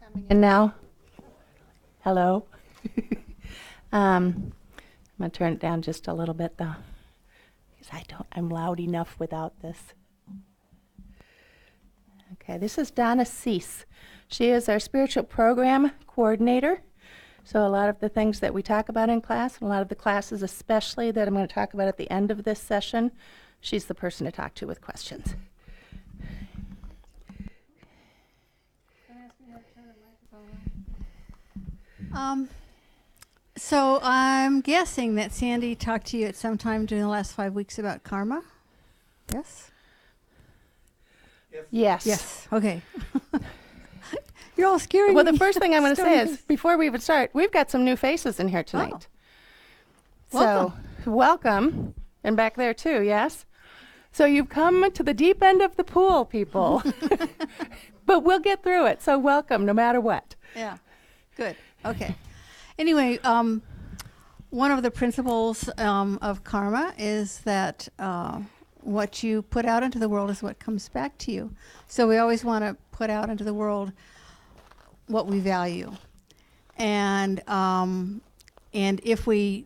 Coming in now. Hello. I'm going to turn it down just a little bit though, because I'm loud enough without this. Okay, this is Donna Cease. She is our spiritual program coordinator. So a lot of the things that we talk about in class, and a lot of the classes especially that I'm going to talk about at the end of this session, she's the person to talk to with questions. So I'm guessing that Sandy talked to you at some time during the last 5 weeks about karma? Yes? Yes. Yes. Okay. You're all scaring Well, me. the first thing I'm going to say is, before we even start, we've got some new faces in here tonight. Welcome. So, welcome. And back there too, yes? So you've come to the deep end of the pool, people. But we'll get through it, so welcome no matter what. Yeah. Good. Okay. Anyway, one of the principles of karma is that what you put out into the world is what comes back to you. So we always want to put out into the world what we value. And if we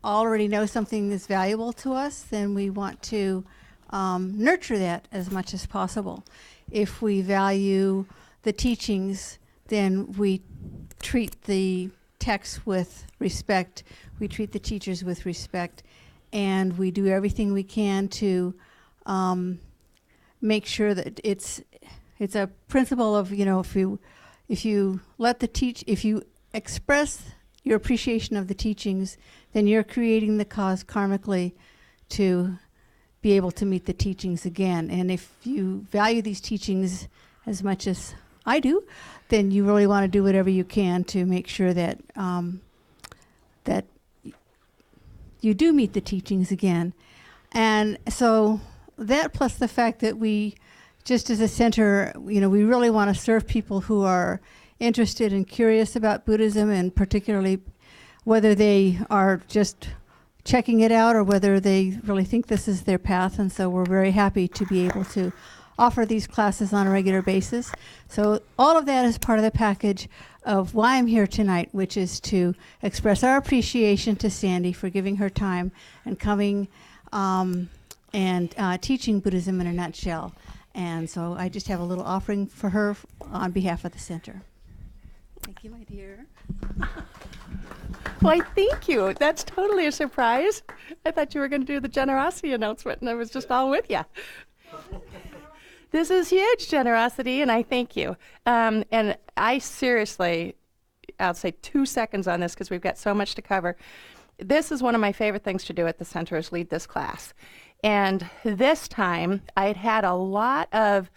already know something is valuable to us, then we want to nurture that as much as possible. If we value the teachings, then we treat the texts with respect, we treat the teachers with respect, and we do everything we can to make sure that it's a principle of, if you express your appreciation of the teachings, then you're creating the cause karmically to be able to meet the teachings again. And if you value these teachings as much as I do, then you really want to do whatever you can to make sure that that you do meet the teachings again. And so that, plus the fact that we, just as a center, we really want to serve people who are interested and curious about Buddhism, and particularly whether they are just checking it out or whether they really think this is their path. And so we're very happy to be able to offer these classes on a regular basis. So all of that is part of the package of why I'm here tonight, which is to express our appreciation to Sandy for giving her time and coming and teaching Buddhism in a nutshell. And so I just have a little offering for her on behalf of the center. Thank you, my dear. Why, thank you. That's totally a surprise. I thought you were going to do the generosity announcement, and I was just all with you. This is huge generosity, and I thank you. And I seriously, I'll say 2 seconds on this because we've got so much to cover. This is one of my favorite things to do at the center, is lead this class. And this time, I'd had a lot of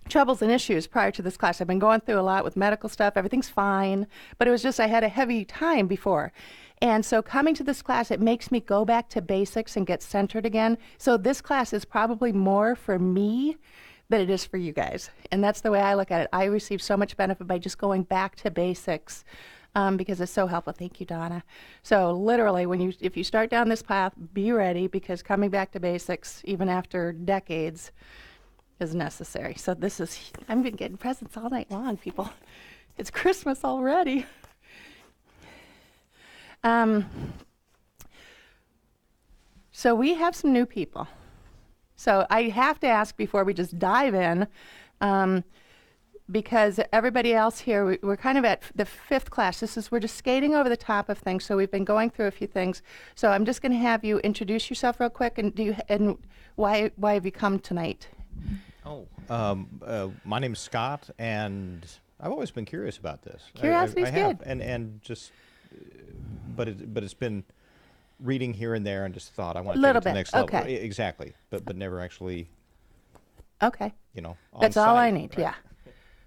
troubles and issues prior to this class. I've been going through a lot with medical stuff. Everything's fine. But it was just I had a heavy time before. And so coming to this class, it makes me go back to basics and get centered again. So this class is probably more for me than it is for you guys. And that's the way I look at it. I receive so much benefit by just going back to basics because it's so helpful. Thank you, Donna. So literally, if you start down this path, be ready, because coming back to basics, even after decades, is necessary. So I've been getting presents all night long, people. It's Christmas already. So we have some new people. So I have to ask before we just dive in, because everybody else here, we're kind of at the 5th class. We're just skating over the top of things. So we've been going through a few things. So I'm just going to have you introduce yourself real quick, and why have you come tonight? My name's Scott, and I've always been curious about this. Curiosity's good. And just, but it's been reading here and there, and just thought I want to Little take it to the bit, next level. okay. Exactly, but never actually. Okay. On That's all site, I need. right? Yeah.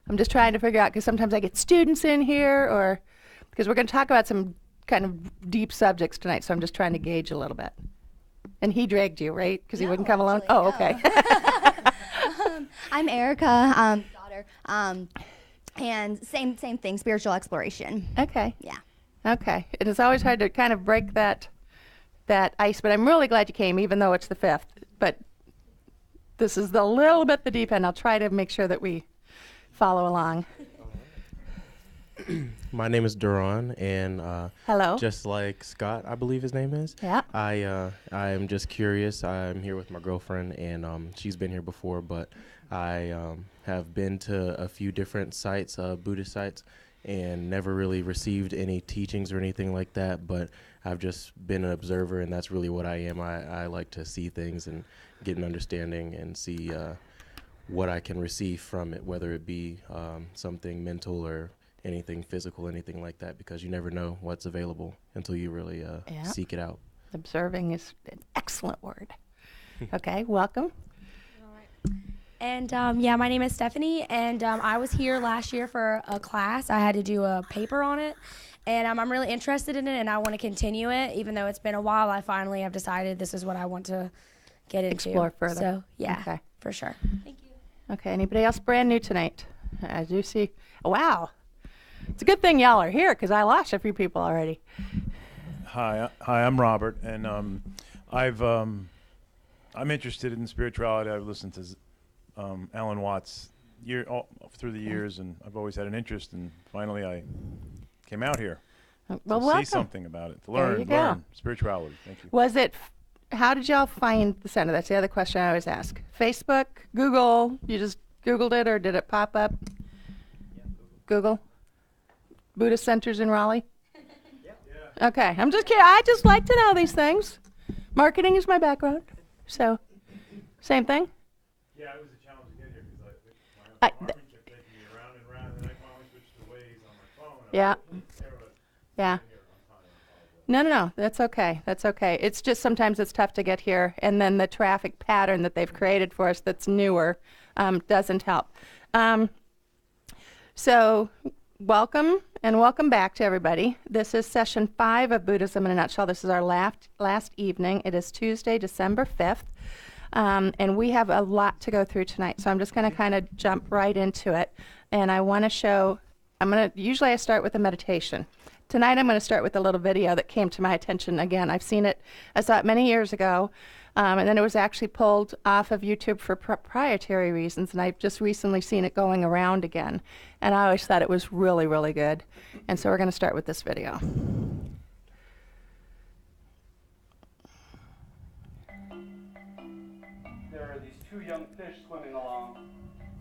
I'm just trying to figure out, because sometimes I get students in here, because we're going to talk about some kind of deep subjects tonight. So I'm just trying to gauge a little bit. And he dragged you, right? Because he wouldn't come alone. Actually, Oh, no. okay. I'm Erica, daughter, and same thing, spiritual exploration. Okay. Yeah. Okay. It is always hard to kind of break that ice, but I'm really glad you came, even though it's the 5th. But this is the little bit the deep end. I'll try to make sure that we follow along. My name is Duran, and Hello. just like Scott, I believe his name is. Yeah. I am just curious. I'm here with my girlfriend, and she's been here before, but I have been to a few different sites, Buddhist sites, and never really received any teachings or anything like that. But I've just been an observer, and that's really what I am. I like to see things and get an understanding and see what I can receive from it, whether it be something mental or anything physical, anything like that, because you never know what's available until you really seek it out. Observing is an excellent word. Okay, welcome. And yeah, my name is Stephanie, and I was here last year for a class. I had to do a paper on it, and I'm really interested in it, and I want to continue it. Even though it's been a while, I finally have decided this is what I want to get into. Explore further. So yeah, Okay. for sure. Thank you. Okay, anybody else brand new tonight? I do see. Wow. It's a good thing y'all are here because I lost a few people already. Hi, I'm Robert, and I'm interested in spirituality. I've listened to Alan Watts all through the years, and I've always had an interest. And finally, I came out here Well, to welcome. see something about it, to There you learn go. spirituality. Thank you. Was it, how did y'all find the center? That's the other question I always ask. Facebook, Google, you just Googled it or did it pop up? Google? Buddhist centers in Raleigh? Okay, I'm just kidding. I just like to know these things. Marketing is my background. So, same thing? Yeah, it was a challenge to get here because I- my army kept taking me around and around, and I finally switched to Waze on my phone. Yeah. Yeah. No. That's okay. That's okay. It's just sometimes it's tough to get here, and then the traffic pattern that they've created for us that's newer doesn't help. So, welcome and welcome back to everybody. This is session 5 of Buddhism in a Nutshell. This is our last evening. It is Tuesday, December 5th, and we have a lot to go through tonight. So I'm just going to kind of jump right into it, and I want to show. Usually I start with a meditation. Tonight I'm going to start with a little video that came to my attention again. I saw it many years ago, and then it was actually pulled off of YouTube for proprietary reasons, and I've just recently seen it going around again. And I always thought it was really, really good. And so we're going to start with this video. There are these two young fish swimming along,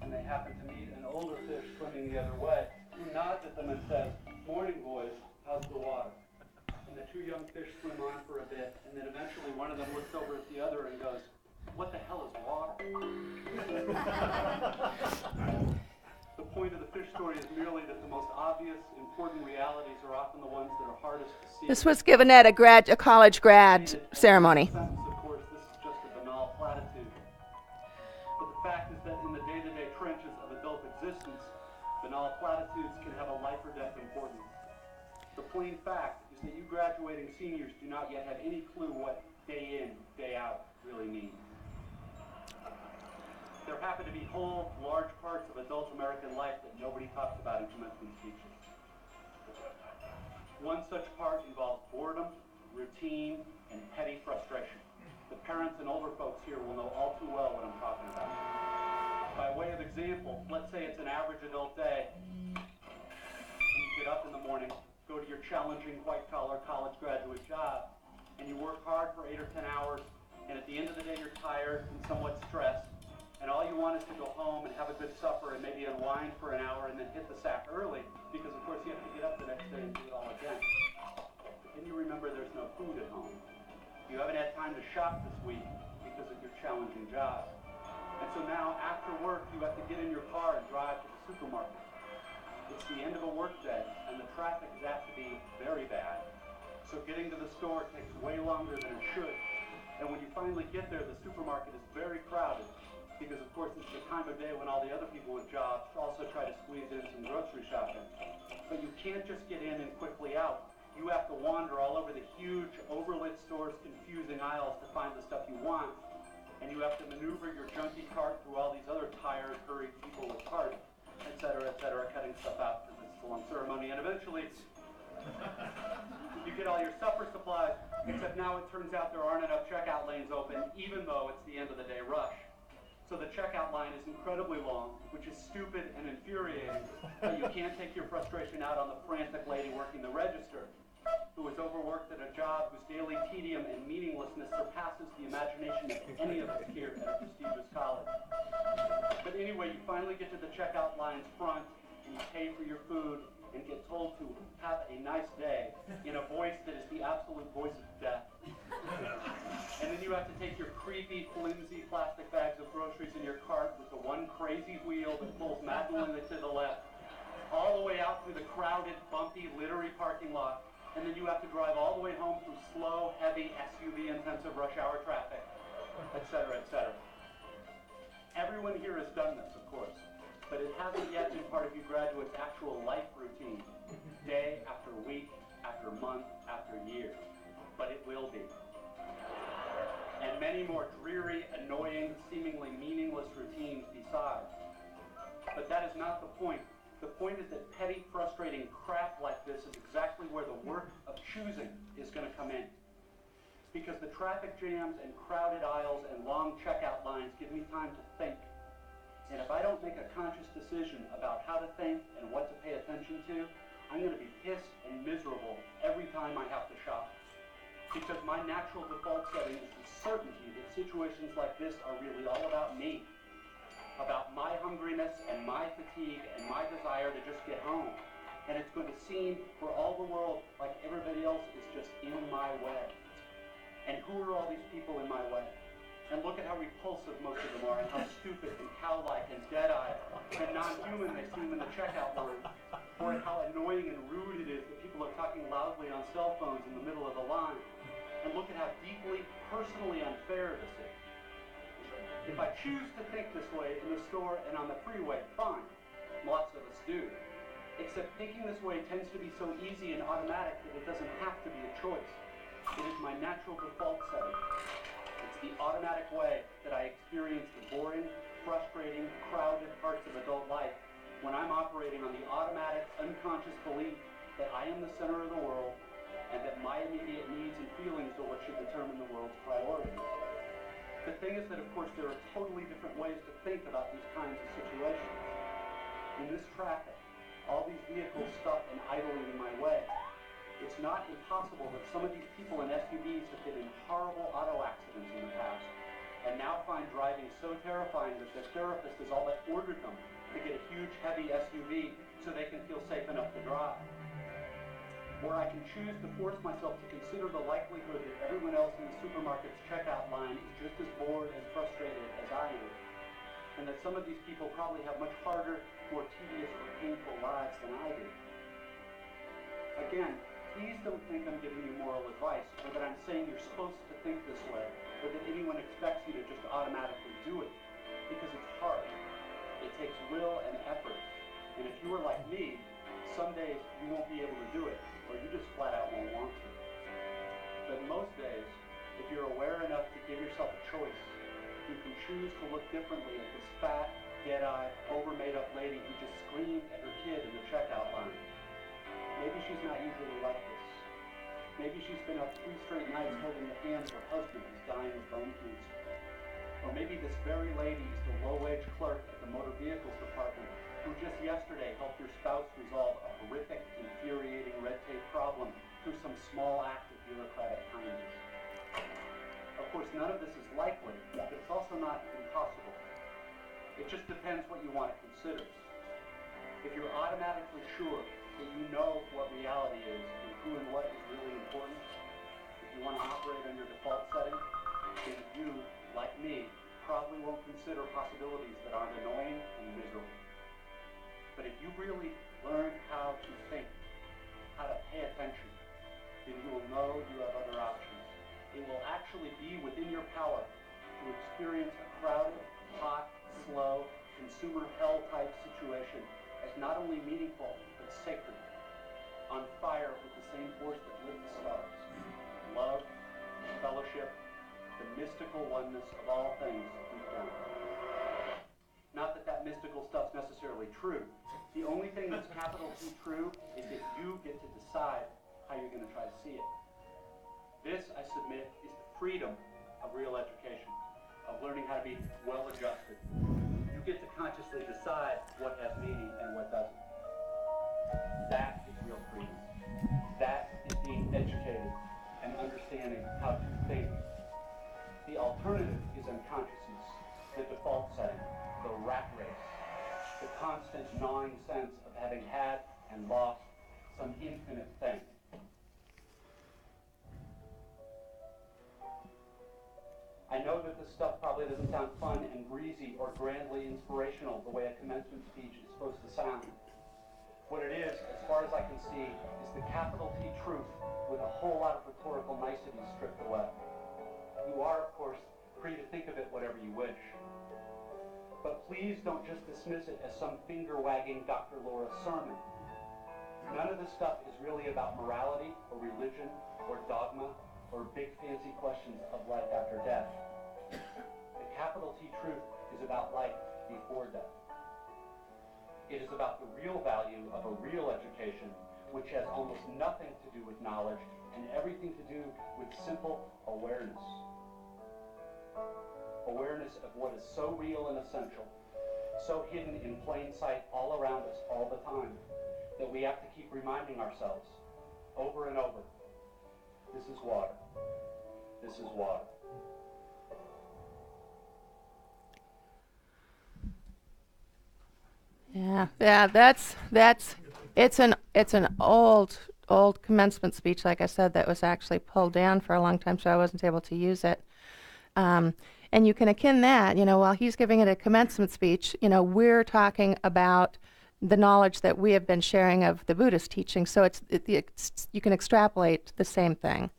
and they happen to meet an older fish swimming the other way, who nods at them and says, "Morning, boys, how's the water?" And the two young fish swim on for a bit, and then eventually one of them looks over at the other and goes, "What the hell is water?" The point of the fish story is merely that the most obvious, important realities are often the ones that are hardest to see. This was given at a college grad ceremony. Sentence, of course, this is just a banal platitude. But the fact is that in the day-to-day trenches of adult existence, banal platitudes can have a life or death importance. The plain fact is that you graduating seniors do not yet have any clue what day in, day out really means. There happen to be whole, large parts of adult American life that nobody talks about in commencement speeches. One such part involves boredom, routine, and petty frustration. The parents and older folks here will know all too well what I'm talking about. By way of example, let's say it's an average adult day, and you get up in the morning, go to your challenging white-collar college graduate job, and you work hard for 8 or 10 hours, and at the end of the day you're tired and somewhat stressed, and all you want is to go home and have a good supper and maybe unwind for an hour and then hit the sack early, because of course you have to get up the next day and do it all again. Then you remember there's no food at home. You haven't had time to shop this week because of your challenging job. And so now, after work, you have to get in your car and drive to the supermarket. It's the end of a work day, and the traffic is apt to be very bad. So getting to the store takes way longer than it should. And when you finally get there, the supermarket is very crowded, because of course it's the time of day when all the other people with jobs also try to squeeze in some grocery shopping. But you can't just get in and quickly out. You have to wander all over the huge, overlit store's confusing aisles to find the stuff you want. And you have to maneuver your junky cart through all these other tired, hurried people with carts, et cetera, cutting stuff out because it's a long ceremony. And eventually, you get all your supper supplies, except now it turns out there aren't enough checkout lanes open, even though it's the end of the day rush. So the checkout line is incredibly long, which is stupid and infuriating, but you can't take your frustration out on the frantic lady working the register, who is overworked at a job whose daily tedium and meaninglessness surpasses the imagination of any of us here at a prestigious college. But anyway, you finally get to the checkout line's front, and you pay for your food, and get told to have a nice day in a voice that is the absolute voice of death. And then you have to take your creepy, flimsy plastic bags of groceries in your cart with the one crazy wheel that pulls maddeningly to the left, all the way out through the crowded, bumpy, littery parking lot, and then you have to drive all the way home through slow, heavy, SUV-intensive rush hour traffic, etc., etc. Everyone here has done this, of course, but it hasn't yet been part of you graduates' actual life routine, day after week, after month, after year. But it will be. And many more dreary, annoying, seemingly meaningless routines besides. But that is not the point. The point is that petty, frustrating crap like this is exactly where the work of choosing is going to come in. Because the traffic jams and crowded aisles and long checkout lines give me time to think. And if I don't make a conscious decision about how to think and what to pay attention to, I'm going to be pissed and miserable every time I have to shop. Because my natural default setting is the certainty that situations like this are really all about me. About my hungriness and my fatigue and my desire to just get home. And it's going to seem for all the world like everybody else is just in my way. And who are all these people in my way? And look at how repulsive most of them are, and how stupid and cow-like and dead-eyed and non-human they seem in the checkout line. Or how annoying and rude it is that people are talking loudly on cell phones in the middle of the line. And look at how deeply, personally unfair this is. If I choose to think this way in the store and on the freeway, fine. Lots of us do. Except thinking this way tends to be so easy and automatic that it doesn't have to be a choice. It is my natural default setting. It's the automatic way that I experience the boring, frustrating, crowded parts of adult life when I'm operating on the automatic, unconscious belief that I am the center of the world and that my immediate needs and feelings are what should determine the world's priorities. The thing is that, of course, there are totally different ways to think about these kinds of situations. In this traffic, all these vehicles stuck and idling in my way, it's not impossible that some of these people in SUVs have been in horrible auto accidents in the past and now find driving so terrifying that their therapist has all but ordered them to get a huge, heavy SUV so they can feel safe enough to drive. Or I can choose to force myself to consider the likelihood that everyone else in the supermarket's checkout line is just as bored and frustrated as I am, and that some of these people probably have much harder, more tedious or painful lives than I do. Again, please don't think I'm giving you moral advice, or that I'm saying you're supposed to think this way, or that anyone expects you to just automatically do it, because it's hard. It takes will and effort, and if you are like me, some days you won't be able to do it, or you just flat out won't want to. But most days, if you're aware enough to give yourself a choice, you can choose to look differently at this fat, dead-eyed, over-made-up lady who just screamed at her kid in the checkout line. Maybe she's not usually like this. Maybe she's been up 3 straight nights holding the hand of her husband who's dying of bone cancer. Or maybe this very lady is the low-wage clerk at the motor vehicles department who just yesterday helped your spouse resolve a horrific, infuriating red tape problem through some small act of bureaucratic kindness. Of course, none of this is likely, but it's also not impossible. It just depends what you want to consider. If you're automatically sure that you know what reality is and who and what is really important, if you want to operate on your default setting, then you, like me, probably won't consider possibilities that aren't annoying and miserable. But if you really learn how to think, how to pay attention, then you will know you have other options. It will actually be within your power to experience a crowded, hot, slow, consumer hell-type situation as not only meaningful, but sacred, on fire with the same force that lit the stars. Love, fellowship, the mystical oneness of all things deep down. Not that that mystical stuff's necessarily true. The only thing that's capital T true is that you get to decide how you're going to try to see it. This, I submit, is the freedom of real education, of learning how to be well-adjusted. You get to consciously decide what has meaning and what doesn't. That is real freedom. That is being educated and understanding how to think. The alternative is unconsciousness, the default setting, the rat race, the constant gnawing sense of having had and lost some infinite thing. I know that this stuff probably doesn't sound fun and breezy or grandly inspirational the way a commencement speech is supposed to sound. What it is, as far as I can see, is the capital T truth with a whole lot of rhetorical niceties stripped away. You are, of course, free to think of it whatever you wish. But please don't just dismiss it as some finger-wagging Dr. Laura sermon. None of this stuff is really about morality or religion or dogma or big fancy questions of life after death. The capital T truth is about life before death. It is about the real value of a real education, which has almost nothing to do with knowledge and everything to do with simple awareness. Awareness of what is so real and essential, so hidden in plain sight all around us all the time, that we have to keep reminding ourselves over and over, this is water. This is water. Yeah, it's an old commencement speech, like I said, that was actually pulled down for a long time, so I wasn't able to use it. And you can akin that, while he's giving it a commencement speech, we're talking about the knowledge that we have been sharing of the Buddhist teaching. So you can extrapolate the same thing.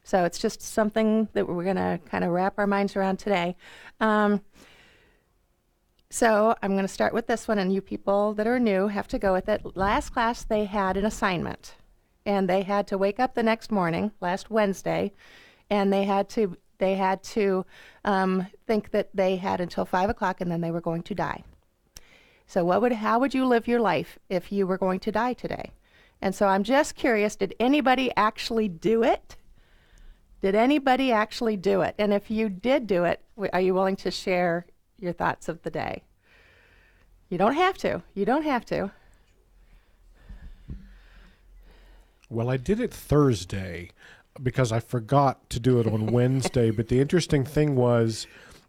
So it's just something that we're going to kind of wrap our minds around today. So I'm going to start with this one, and you people that are new have to go with it. Last class, they had an assignment, and they had to wake up the next morning, last Wednesday, and they had to think that they had until 5 o'clock, and then they were going to die. So how would you live your life if you were going to die today? And so I'm just curious, did anybody actually do it? Did anybody actually do it? And if you did do it, are you willing to share your thoughts of the day? You don't have to. You don't have to. Well, I did it Thursday because I forgot to do it on Wednesday. But the interesting thing was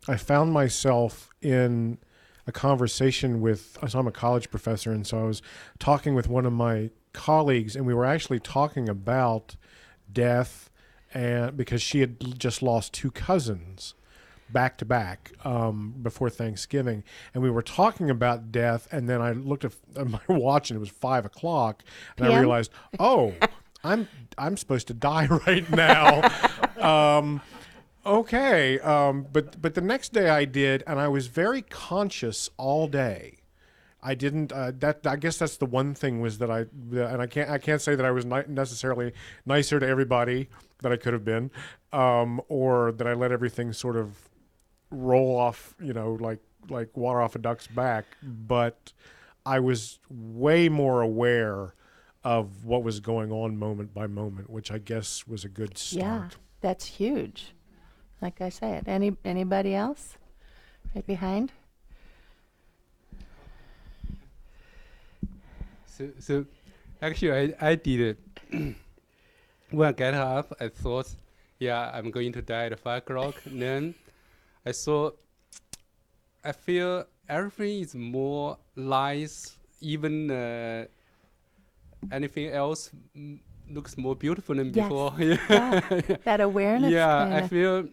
I found myself in a conversation so I'm a college professor, and so I was talking with one of my colleagues, and we were actually talking about death, and because she had just lost 2 cousins back to back before Thanksgiving, and we were talking about death, and then I looked at my watch and it was 5 o'clock, and I realized, I'm supposed to die right now. Okay, but the next day I did, and I was very conscious all day. I didn't. I guess that's the one thing was that and I can't say that I was necessarily nicer to everybody that I could have been, or that I let everything sort of roll off, like water off a duck's back. But I was way more aware of what was going on moment by moment, which I guess was a good start. Yeah, that's huge. Like I said, anybody else? Right behind? So actually, I did it. When I get up, I thought, I'm going to die at 5 o'clock. Then I feel everything is more nice, even anything else looks more beautiful than before. That awareness. I feel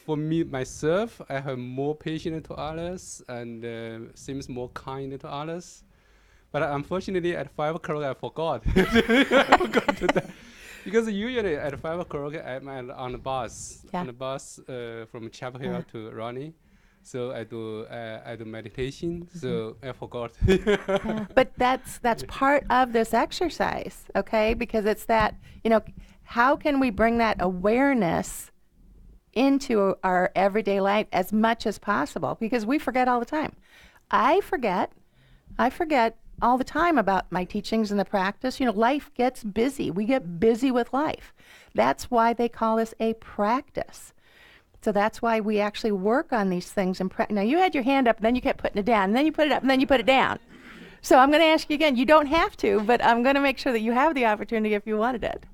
for me, myself, I have more patience to others and seems more kind to others. But unfortunately, at 5 o'clock, I forgot. I forgot to that. Because usually at 5 o'clock, I'm on the bus, from Chapel Hill to Ronnie. So I do meditation. So I forgot. But that's part of this exercise, okay? Because it's that, how can we bring that awareness into our everyday life as much as possible? Because we forget all the time. I forget all the time about my teachings and the practice. Life gets busy. We get busy with life. That's why they call this a practice. So that's why we actually work on these things. Now, you had your hand up, and then you kept putting it down, and then you put it up, and then you put it down. So I'm going to ask you again. You don't have to, but I'm going to make sure that you have the opportunity if you wanted it.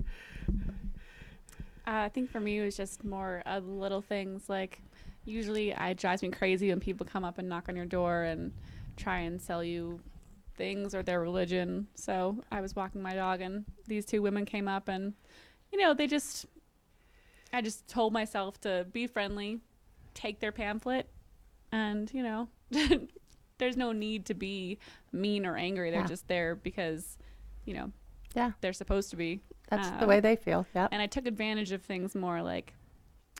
I think for me, it was just more of little things. Like, usually it drives me crazy when people come up and knock on your door and try and sell you things or their religion. So I was walking my dog, and these two women came up, and, you know, I just told myself to be friendly, take their pamphlet, and, you know, there's no need to be mean or angry. They're just there because, you know, they're supposed to be. That's the way they feel, yeah. And I took advantage of things more, like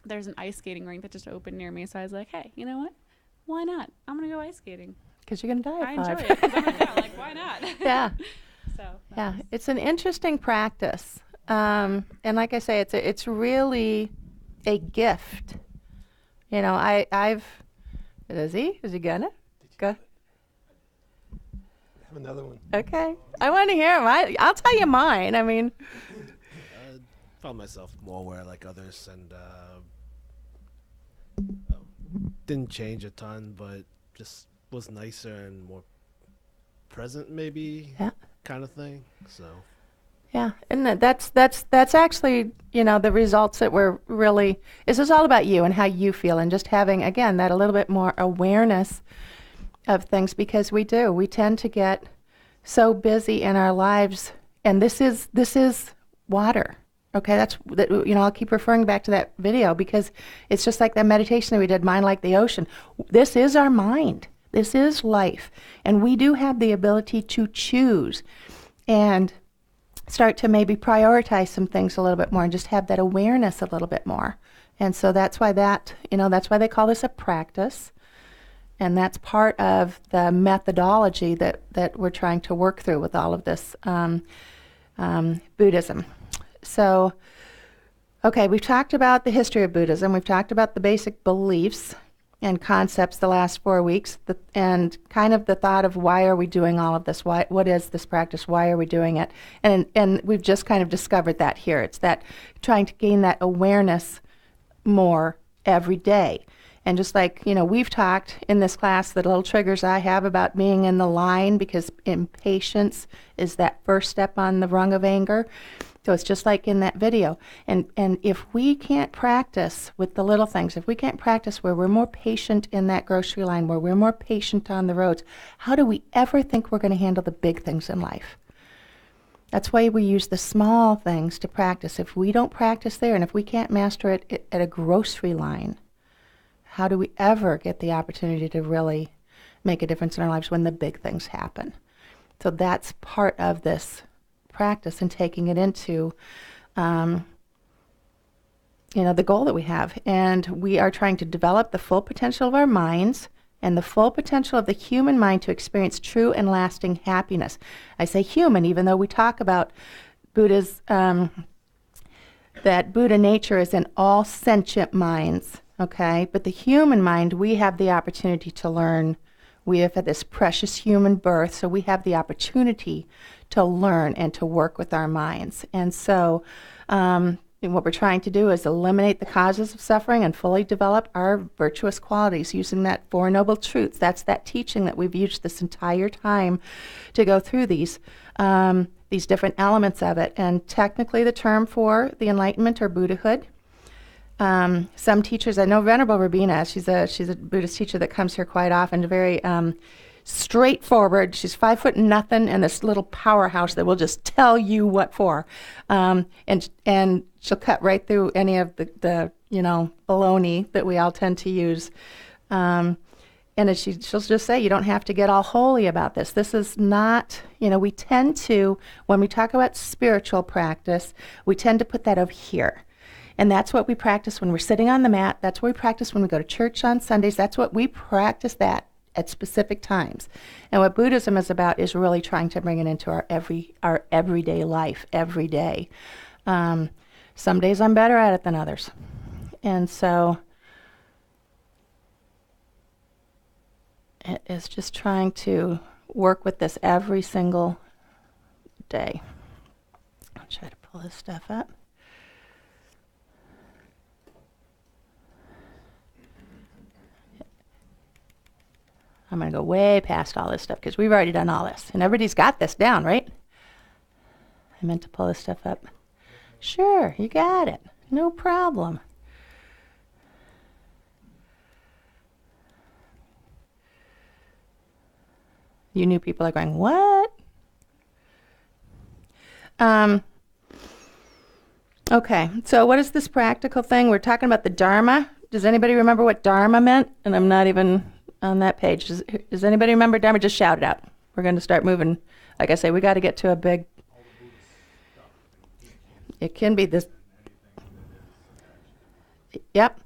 there's an ice skating rink that just opened near me, so I was like, hey, you know what? Why not? I'm going to go ice skating. Because you're going to die at 5. I enjoy it. 'Cause I'm like, yeah, like, why not? Yeah. So yeah, it's an interesting practice. And like I say, it's really a gift. You know, is he gonna? Go. Have another one. Okay. I want to hear him. I'll tell you mine. I mean. Found myself more aware like others, and didn't change a ton, but just was nicer and more present, maybe. Yeah. Kind of thing. So. Yeah, and that's actually, you know, the results that we're really, this is all about you and how you feel, and just having, again, that a little bit more awareness of things, because we tend to get so busy in our lives, and this is water. Okay, you know, I'll keep referring back to that video, because it's just like that meditation that we did, Mind Like the Ocean. This is our mind. This is life, and we do have the ability to choose and start to maybe prioritize some things a little bit more and just have that awareness a little bit more. And so that's why that's why they call this a practice. And that's part of the methodology that we're trying to work through with all of this Buddhism. So, okay, we've talked about the history of Buddhism. We've talked about the basic beliefs and concepts the last 4 weeks, and kind of the thought of why are we doing all of this? What is this practice? Why are we doing it? And we've just kind of discovered that here. It's that trying to gain that awareness more every day. And just like, you know, we've talked in this class, the little triggers I have about being in the line, because impatience is that first step on the rung of anger. So it's just like in that video. And if we can't practice with the little things, if we can't practice where we're more patient in that grocery line, where we're more patient on the roads, how do we ever think we're going to handle the big things in life? That's why we use the small things to practice. If we don't practice there, and if we can't master it at a grocery line, how do we ever get the opportunity to really make a difference in our lives when the big things happen? So that's part of this practice, and taking it into, the goal that we have. And we are trying to develop the full potential of our minds and the full potential of the human mind to experience true and lasting happiness. I say human, even though we talk about Buddha's, that Buddha nature is in all sentient minds, okay? But the human mind, we have the opportunity to learn. We have had this precious human birth, so we have the opportunity to learn and to work with our minds. And so what we're trying to do is eliminate the causes of suffering and fully develop our virtuous qualities using that Four Noble Truths. That's that teaching that we've used this entire time to go through these different elements of it. And technically the term for the Enlightenment or Buddhahood. Some teachers, I know Venerable Rabina, she's a Buddhist teacher that comes here quite often, very straightforward. She's 5 foot nothing and this little powerhouse that will just tell you what for. And she'll cut right through any of the baloney that we all tend to use. And she'll just say, you don't have to get all holy about this. This is not, we tend to, when we talk about spiritual practice, we tend to put that over here. And that's what we practice when we're sitting on the mat. That's what we practice when we go to church on Sundays. That's what we practice that at specific times. And what Buddhism is about is really trying to bring it into our everyday life, every day. Some days I'm better at it than others. And so it is just trying to work with this every single day. I'll try to pull this stuff up. I'm going to go way past all this stuff because we've already done all this. And everybody's got this down, right? I meant to pull this stuff up. Sure, you got it. No problem. You new people are going, what? Okay, so what is this practical thing? We're talking about the Dharma. Does anybody remember what Dharma meant? And I'm not even on that page. Does anybody remember Dharma? Just shout it out. We're going to start moving. Like I say, we got to get to a big... It can be this... Yep.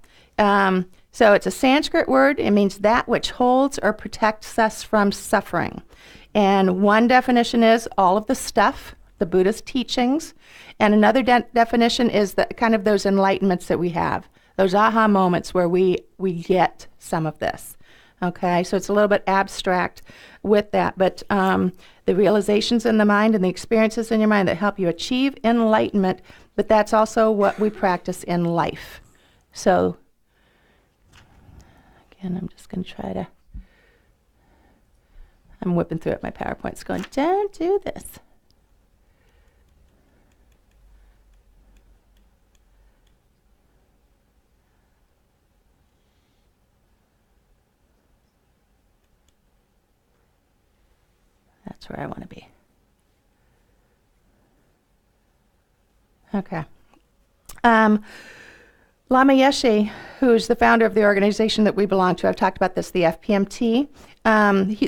So it's a Sanskrit word. It means that which holds or protects us from suffering. And one definition is all of the stuff, the Buddhist teachings. And another definition is the kind of those enlightenments that we have, those aha moments where we get some of this. Okay, so it's a little bit abstract with that, but the realizations in the mind and the experiences in your mind that help you achieve enlightenment, but that's also what we practice in life. So, again, I'm just going to try to, I'm whipping through it. My PowerPoint's going, don't do this. That's where I want to be. Okay. Lama Yeshe, who's the founder of the organization that we belong to, I've talked about this, the FPMT.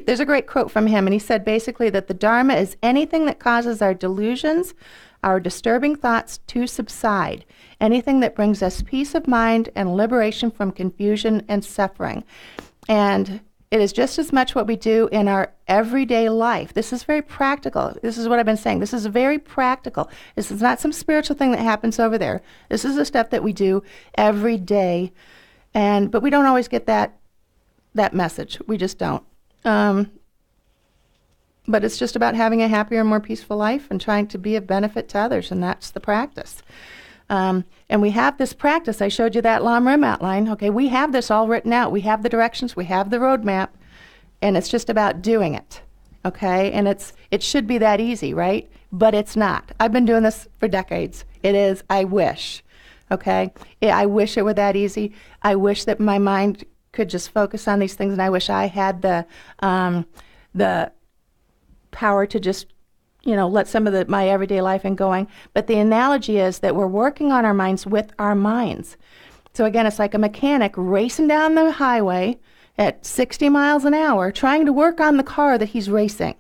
There's a great quote from him, and he said basically that the Dharma is anything that causes our delusions, our disturbing thoughts to subside, anything that brings us peace of mind and liberation from confusion and suffering. And it is just as much what we do in our everyday life. This is very practical. This is what I've been saying. This is very practical. This is not some spiritual thing that happens over there. This is the stuff that we do every day. But we don't always get that message. We just don't. But it's just about having a happier and more peaceful life and trying to be of benefit to others, and that's the practice. And we have this practice. I showed you that Lam Rim outline. Okay, we have this all written out. We have the directions. We have the roadmap. And it's just about doing it. Okay? And it should be that easy, right? But it's not. I've been doing this for decades. It is, I wish. Okay? I wish it were that easy. I wish that my mind could just focus on these things, and I wish I had the power to just let some of my everyday life in going. But the analogy is that we're working on our minds with our minds. So again, it's like a mechanic racing down the highway at 60 miles an hour, trying to work on the car that he's racing.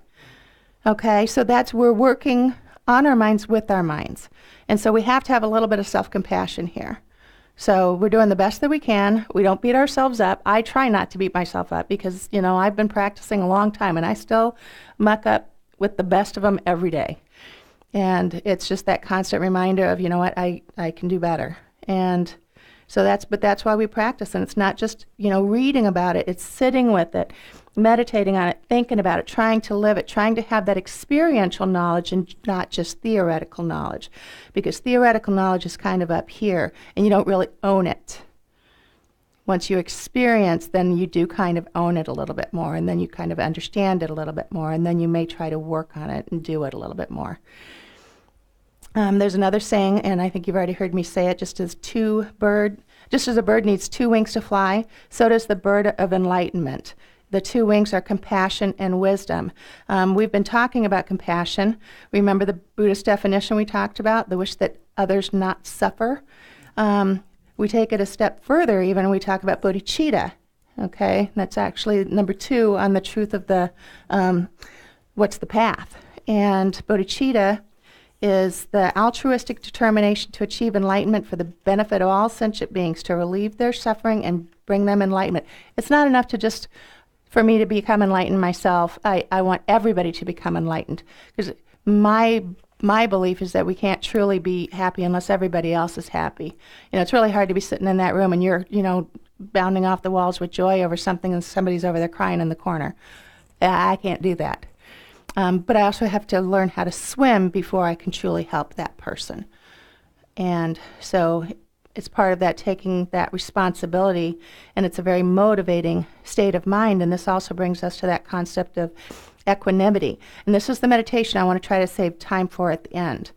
Okay, so we're working on our minds with our minds. And so we have to have a little bit of self-compassion here. So we're doing the best that we can. We don't beat ourselves up. I try not to beat myself up because, I've been practicing a long time, and I still muck up with the best of them every day. And it's just that constant reminder of, I can do better. And so that's why we practice. And it's not just, reading about it. It's sitting with it, meditating on it, thinking about it, trying to live it, trying to have that experiential knowledge and not just theoretical knowledge. Because theoretical knowledge is kind of up here, and you don't really own it. Once you experience, then you do kind of own it a little bit more, and then you kind of understand it a little bit more, and then you may try to work on it and do it a little bit more. There's another saying, and I think you've already heard me say it, just as a bird needs two wings to fly, so does the bird of enlightenment. The two wings are compassion and wisdom. We've been talking about compassion. Remember the Buddhist definition we talked about, the wish that others not suffer? We take it a step further even, we talk about bodhicitta, okay? That's actually number 2 on the truth of the, what's the path? And bodhicitta is the altruistic determination to achieve enlightenment for the benefit of all sentient beings, to relieve their suffering and bring them enlightenment. It's not enough to just, for me to become enlightened myself. I want everybody to become enlightened, because my belief is that we can't truly be happy unless everybody else is happy. It's really hard to be sitting in that room and you're, bounding off the walls with joy over something and somebody's over there crying in the corner. I can't do that. But I also have to learn how to swim before I can truly help that person. And so it's part of that taking that responsibility, and it's a very motivating state of mind. And this also brings us to that concept of equanimity. And this is the meditation I want to try to save time for at the end.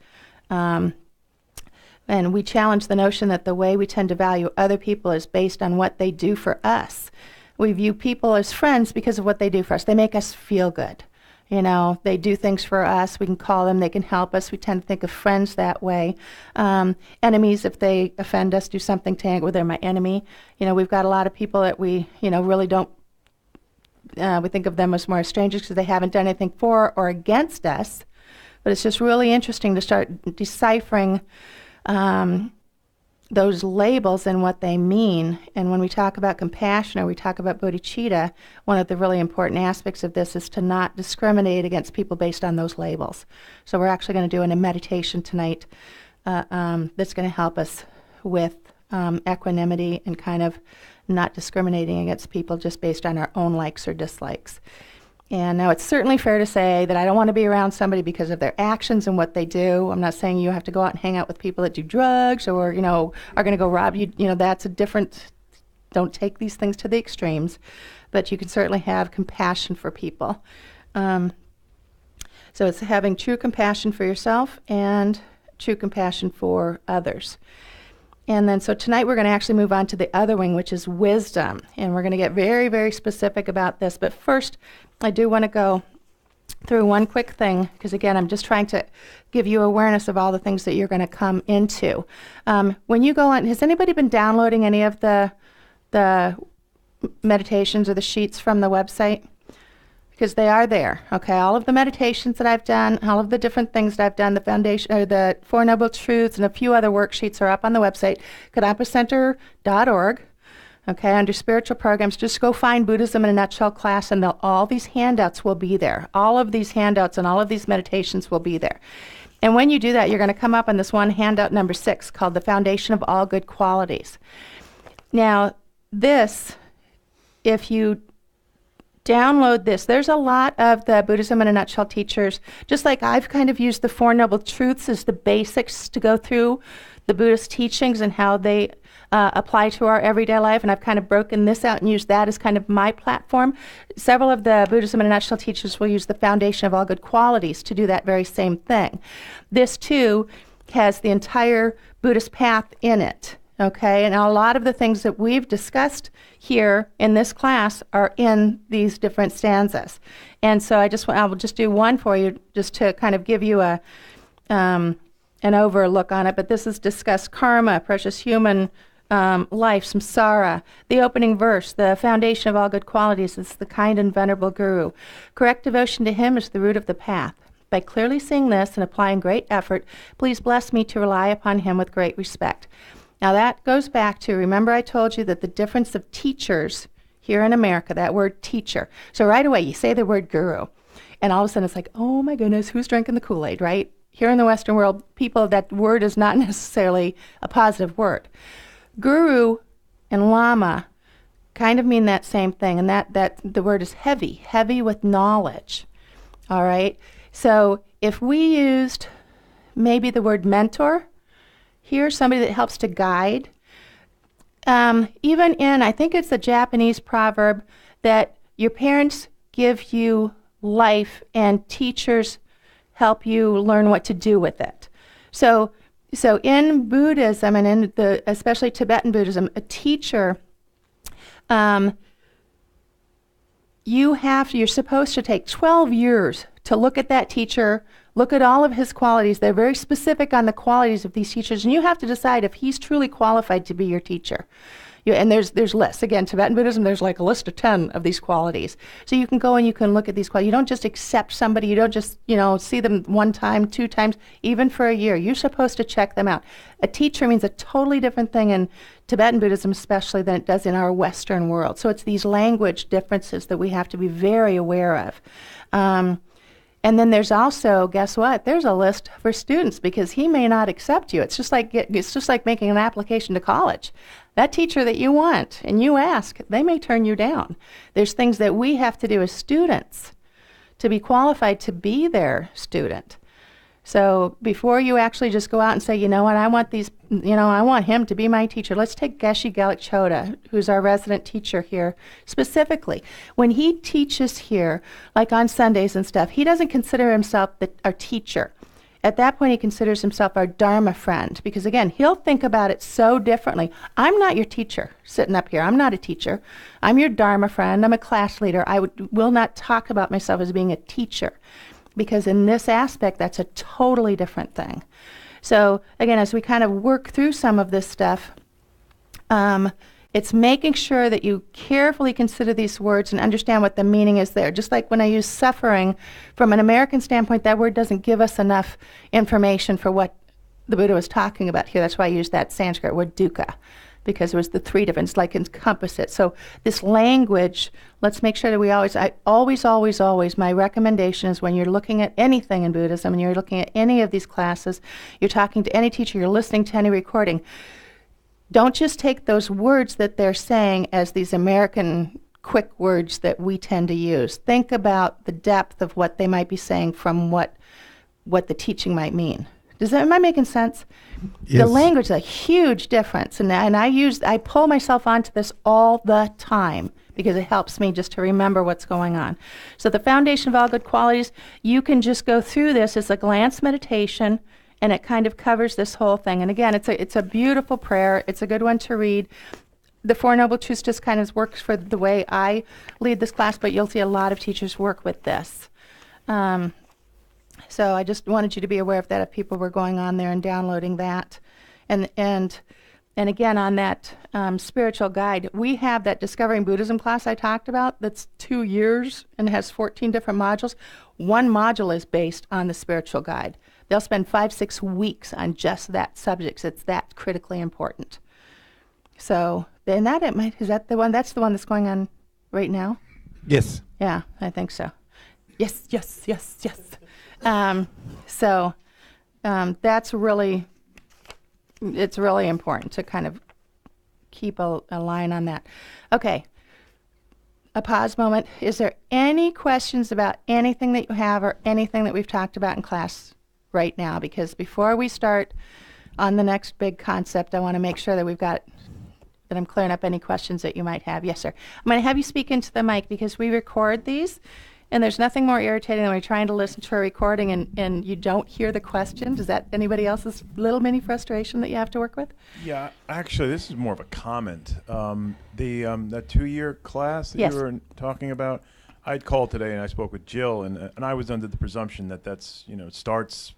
And we challenge the notion that the way we tend to value other people is based on what they do for us. We view people as friends because of what they do for us. They make us feel good. You know, they do things for us. We can call them. They can help us. We tend to think of friends that way. Enemies, if they offend us, do something to anger, well, they're my enemy. You know, we've got a lot of people that we, you know, really don't, we think of them as more strangers because they haven't done anything for or against us. But it's just really interesting to start deciphering those labels and what they mean. And when we talk about compassion or we talk about bodhicitta, one of the really important aspects of this is to not discriminate against people based on those labels. So we're actually going to do a meditation tonight that's going to help us with equanimity and kind of not discriminating against people just based on our own likes or dislikes. And now it's certainly fair to say that I don't want to be around somebody because of their actions and what they do. I'm not saying you have to go out and hang out with people that do drugs or, you know, are going to go rob you. You know, that's a different, don't take these things to the extremes. But you can certainly have compassion for people. So it's having true compassion for yourself and true compassion for others. And then, so tonight we're going to actually move on to the other wing, which is wisdom. And we're going to get very, very specific about this. But first, I do want to go through one quick thing, because again, I'm just trying to give you awareness of all the things that you're going to come into. When you go on, has anybody been downloading any of the meditations or the sheets from the website? Because they are there, okay? All of the meditations that I've done, all of the different things that I've done, the foundation, or the Four Noble Truths, and a few other worksheets are up on the website, kadambacenter.org. Okay, under spiritual programs, just go find Buddhism in a Nutshell class, and all these handouts will be there. All of these handouts and all of these meditations will be there. And when you do that, you're going to come up on this one handout number 6 called The Foundation of All Good Qualities. Now, this, if you download this, there's a lot of the Buddhism in a Nutshell teachers, just like I've kind of used the Four Noble Truths as the basics to go through the Buddhist teachings and how they apply to our everyday life, and I've kind of broken this out and used that as kind of my platform. Several of the Buddhism in a Nutshell teachers will use the Foundation of All Good Qualities to do that very same thing. This too has the entire Buddhist path in it. Okay, and a lot of the things that we've discussed here in this class are in these different stanzas. And so I will just do one for you just to kind of give you an overlook on it. But this is discuss karma, precious human life, samsara. The opening verse, the foundation of all good qualities is the kind and venerable guru. Correct devotion to him is the root of the path. By clearly seeing this and applying great effort, please bless me to rely upon him with great respect. Now that goes back to, remember I told you that the difference of teachers here in America, that word teacher. So right away you say the word guru, and all of a sudden it's like, oh my goodness, who's drinking the Kool-Aid, right? Here in the Western world, that word is not necessarily a positive word. Guru and lama kind of mean that same thing, and that the word is heavy with knowledge. All right? So if we used maybe the word mentor, here's somebody that helps to guide. Even in, I think it's a Japanese proverb, that your parents give you life and teachers help you learn what to do with it. So in Buddhism, and in especially Tibetan Buddhism, a teacher, you're supposed to take 12 years to look at that teacher, look at all of his qualities. They're very specific on the qualities of these teachers, and you have to decide if he's truly qualified to be your teacher. And there's lists. Again, Tibetan Buddhism, there's like a list of 10 of these qualities. So you can go and you can look at these qualities. You don't just accept somebody. You don't just, see them one time, 2 times, even for a year. You're supposed to check them out. A teacher means a totally different thing in Tibetan Buddhism especially than it does in our Western world. So it's these language differences that we have to be very aware of. And then there's also, guess what? There's a list for students because he may not accept you. It's just like making an application to college. That teacher that you want and you ask, they may turn you down. There's things that we have to do as students to be qualified to be their student. So before you actually just go out and say, you know what, I want these, I want him to be my teacher. Let's take Geshe Gelik Choda, who's our resident teacher here, specifically. When he teaches here, like on Sundays and stuff, he doesn't consider himself our teacher. At that point, he considers himself our Dharma friend, because again, he'll think about it so differently. I'm not your teacher sitting up here. I'm not a teacher. I'm your Dharma friend. I'm a class leader. I will not talk about myself as being a teacher, because in this aspect, that's a totally different thing. So again, as we kind of work through some of this stuff, it's making sure that you carefully consider these words and understand what the meaning is there. Just like when I use suffering, from an American standpoint, that word doesn't give us enough information for what the Buddha was talking about here. That's why I used that Sanskrit word dukkha, because it was the three different, like encompass it. So this language, let's make sure that we always, my recommendation is when you're looking at anything in Buddhism and you're looking at any of these classes, you're talking to any teacher, you're listening to any recording, don't just take those words that they're saying as these American quick words that we tend to use. Think about the depth of what they might be saying from what the teaching might mean. Am I making sense? Yes. The language is a huge difference, and I pull myself onto this all the time because it helps me just to remember what's going on. So the foundation of all good qualities, you can just go through this as a glance meditation, and it kind of covers this whole thing. And again, it's a beautiful prayer. It's a good one to read. The Four Noble Truths just kind of works for the way I lead this class, but you'll see a lot of teachers work with this. So I just wanted you to be aware of that if people were going on there and downloading that. And again, on that spiritual guide, we have that Discovering Buddhism class I talked about that's 2 years and has 14 different modules. One module is based on the spiritual guide. They'll spend 5-6 weeks on just that subject. So it's that critically important. So, and is that the one? That's the one that's going on right now? Yes. Yeah, I think so. Yes. That's really, it's really important to kind of keep a line on that. Okay, a pause moment. Is there any questions about anything that you have or anything that we've talked about in class right now? Because before we start on the next big concept, I want to make sure that that I'm clearing up any questions that you might have. Yes, sir. I'm going to have you speak into the mic because we record these. And there's nothing more irritating than when you're trying to listen to a recording and you don't hear the question. Is that anybody else's little mini frustration that you have to work with? Yeah, actually, this is more of a comment. That 2-year class that you were talking about, I'd called today and I spoke with Jill, and I was under the presumption that that's, it starts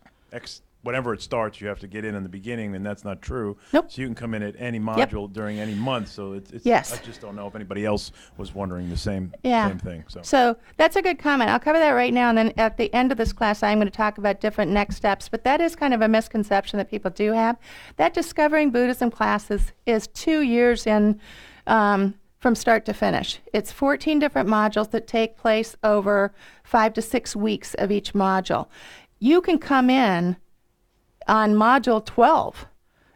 whenever it starts, you have to get in the beginning, and that's not true. Nope. So you can come in at any module during any month. So it's yes. I just don't know if anybody else was wondering the same thing. So that's a good comment. I'll cover that right now, and then at the end of this class, I'm going to talk about different next steps. But that is kind of a misconception that people do have. That Discovering Buddhism class is 2 years in from start to finish. It's 14 different modules that take place over 5 to 6 weeks of each module. You can come in on module 12.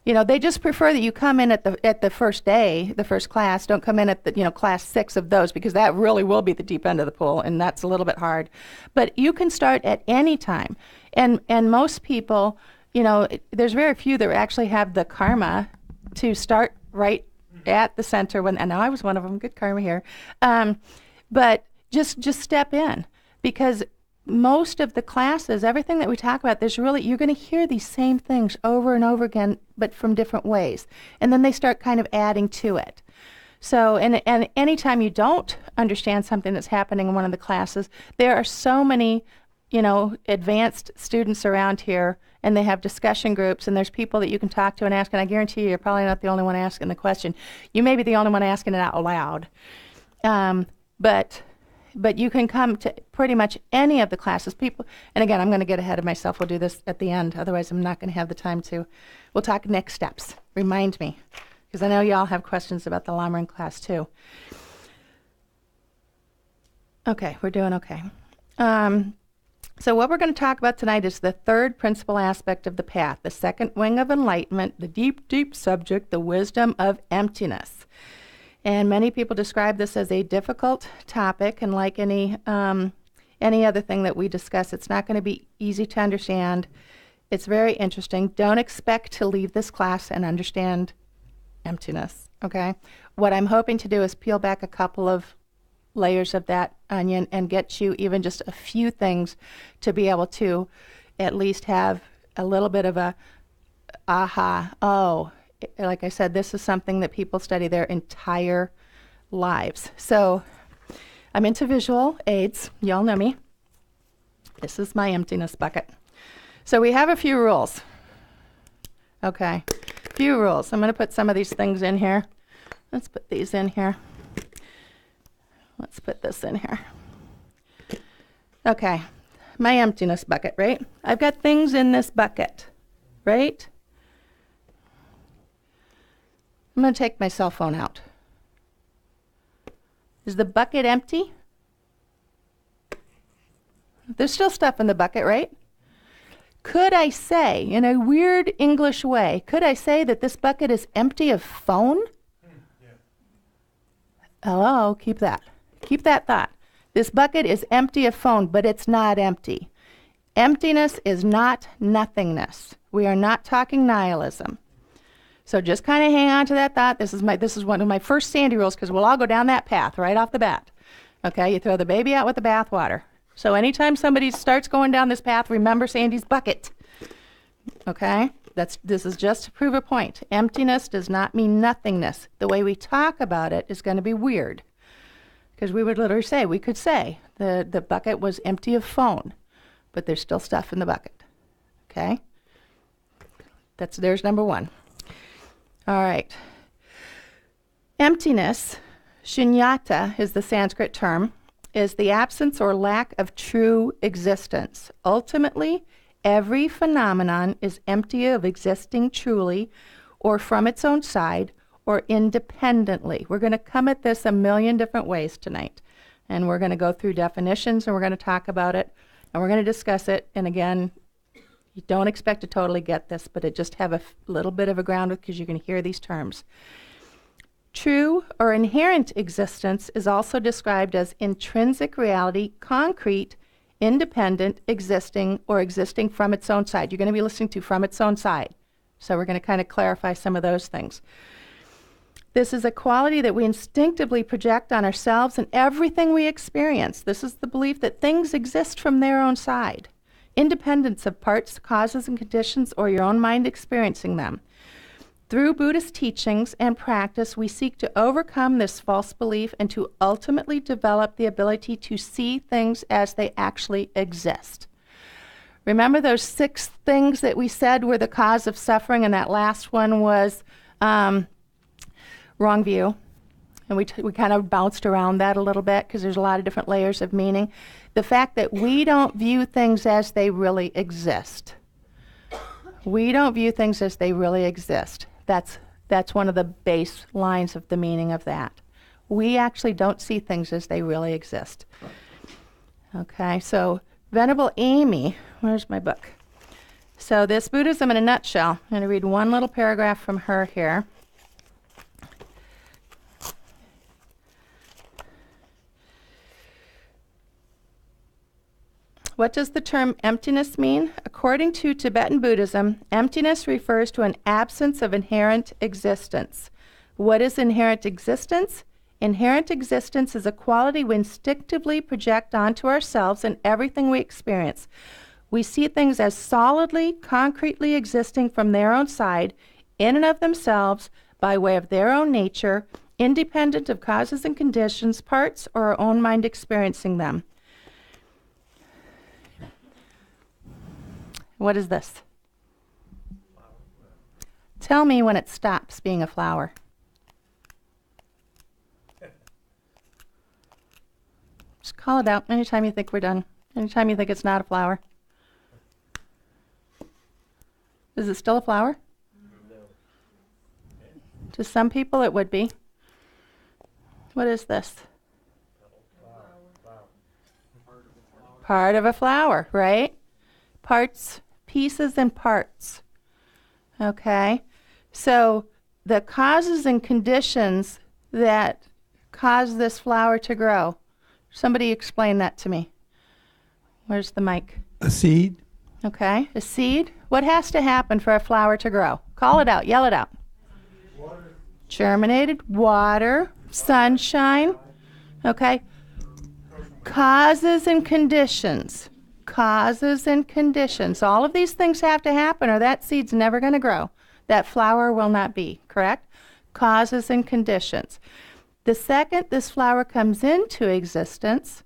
They just prefer that you come in at the first day, the first class. Don't come in at the class 6 of those, because that really will be the deep end of the pool, and that's a little bit hard. But you can start at any time, and most people, there's very few that actually have the karma to start right at the center. And I was one of them. Good karma here, but just step in, because most of the classes, everything that we talk about, you're going to hear these same things over and over again, but from different ways. And then they start kind of adding to it. So, and anytime you don't understand something that's happening in one of the classes, there are so many, advanced students around here, and they have discussion groups, and there's people that you can talk to and ask, and I guarantee you're probably not the only one asking the question. You may be the only one asking it out loud. But you can come to pretty much any of the classes. People, and again, I'm going to get ahead of myself. We'll do this at the end. Otherwise, I'm not going to have the time to. We'll talk next steps. Remind me, because I know you all have questions about the Lamrim class too. Okay, we're doing okay. So what we're going to talk about tonight is the third principal aspect of the path, the second wing of enlightenment, the deep, deep subject, the wisdom of emptiness. And many people describe this as a difficult topic, and like any other thing that we discuss, it's not going to be easy to understand. It's very interesting. Don't expect to leave this class and understand emptiness, okay? What I'm hoping to do is peel back a couple of layers of that onion and get you even just a few things to be able to at least have a little bit of a aha, oh, like I said, this is something that people study their entire lives. So I'm into visual aids. Y'all know me. This is my emptiness bucket. So we have a few rules. Okay, few rules. I'm going to put some of these things in here. Let's put these in here. Let's put this in here. Okay, my emptiness bucket, right? I've got things in this bucket, right? I'm going to take my cell phone out. Is the bucket empty? There's still stuff in the bucket, right? Could I say, in a weird English way, could I say that this bucket is empty of phone? Hello, keep that. Keep that thought. This bucket is empty of phone, but it's not empty. Emptiness is not nothingness. We are not talking nihilism. So just kind of hang on to that thought. This is one of my first Sandy rules, because we'll all go down that path right off the bat. Okay, you throw the baby out with the bathwater. So anytime somebody starts going down this path, remember Sandy's bucket. Okay? This is just to prove a point. Emptiness does not mean nothingness. The way we talk about it is going to be weird. Because we would literally say, we could say the bucket was empty of phone, but there's still stuff in the bucket. Okay? There's number one. All right. Emptiness, shunyata is the Sanskrit term, is the absence or lack of true existence. Ultimately, every phenomenon is empty of existing truly or from its own side or independently. We're going to come at this a million different ways tonight. And we're going to go through definitions, and we're going to talk about it, and we're going to discuss it. And again, you don't expect to totally get this, but it just have a little bit of a ground because you can hear these terms. True or inherent existence is also described as intrinsic reality, concrete, independent, existing, or existing from its own side. You're going to be listening to from its own side. So we're going to kind of clarify some of those things. This is a quality that we instinctively project on ourselves and everything we experience. This is the belief that things exist from their own side, independence of parts, causes, and conditions, or your own mind experiencing them. Through Buddhist teachings and practice, we seek to overcome this false belief and to ultimately develop the ability to see things as they actually exist. Remember those 6 things that we said were the cause of suffering, and that last one was wrong view. And we kind of bounced around that a little bit because there's a lot of different layers of meaning. The fact that we don't view things as they really exist. We don't view things as they really exist. That's one of the base lines of the meaning of that. We actually don't see things as they really exist. Okay, so Venerable Amy, where's my book? So this Buddhism in a nutshell. I'm going to read one little paragraph from her here. What does the term emptiness mean? According to Tibetan Buddhism, emptiness refers to an absence of inherent existence. What is inherent existence? Inherent existence is a quality we instinctively project onto ourselves and everything we experience. We see things as solidly, concretely existing from their own side, in and of themselves, by way of their own nature, independent of causes and conditions, parts, or our own mind experiencing them. What is this? Tell me when it stops being a flower. Just call it out anytime you think we're done. Anytime you think it's not a flower. Is it still a flower? No. To some people it would be. What is this? Part of a flower, right? Parts, pieces and parts. Okay? So the causes and conditions that cause this flower to grow. Somebody explain that to me. Where's the mic? A seed. Okay, a seed. What has to happen for a flower to grow? Call it out. Yell it out. Water. Germinated, water, sunshine. Okay. Causes and conditions. Causes and conditions. All of these things have to happen or that seed's never going to grow. That flower will not be, correct? Causes and conditions. The second this flower comes into existence,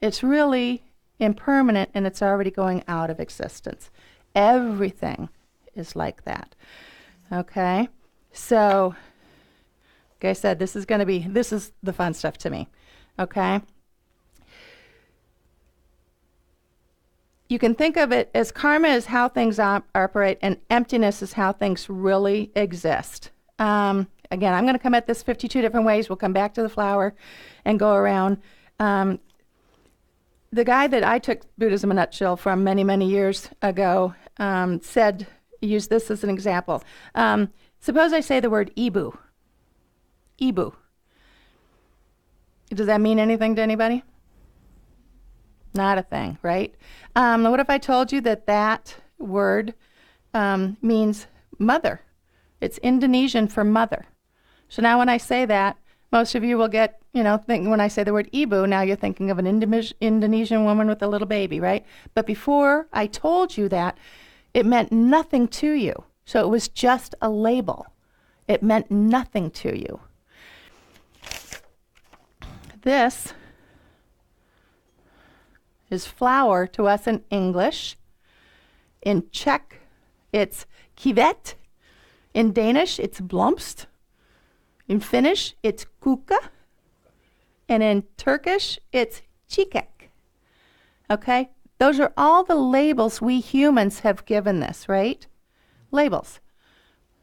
it's really impermanent and it's already going out of existence. Everything is like that. Okay? So, like I said, this is the fun stuff to me. Okay? You can think of it as karma is how things operate and emptiness is how things really exist. Again, I'm going to come at this 52 different ways. We'll come back to the flower and go around. The guy that I took Buddhism in a nutshell from many, many years ago used this as an example. Suppose I say the word Ibu. Ibu. Does that mean anything to anybody? Not a thing, right? What if I told you that word means mother? It's Indonesian for mother. So now when I say that, most of you will get, think when I say the word Ibu, now you're thinking of an Indonesian woman with a little baby, right? But before I told you that, it meant nothing to you. So it was just a label. It meant nothing to you. This is flower to us in English. In Czech, it's kivet. In Danish, it's blomst. In Finnish, it's kuka. And in Turkish, it's çiçek. Okay? Those are all the labels we humans have given this, right? Labels.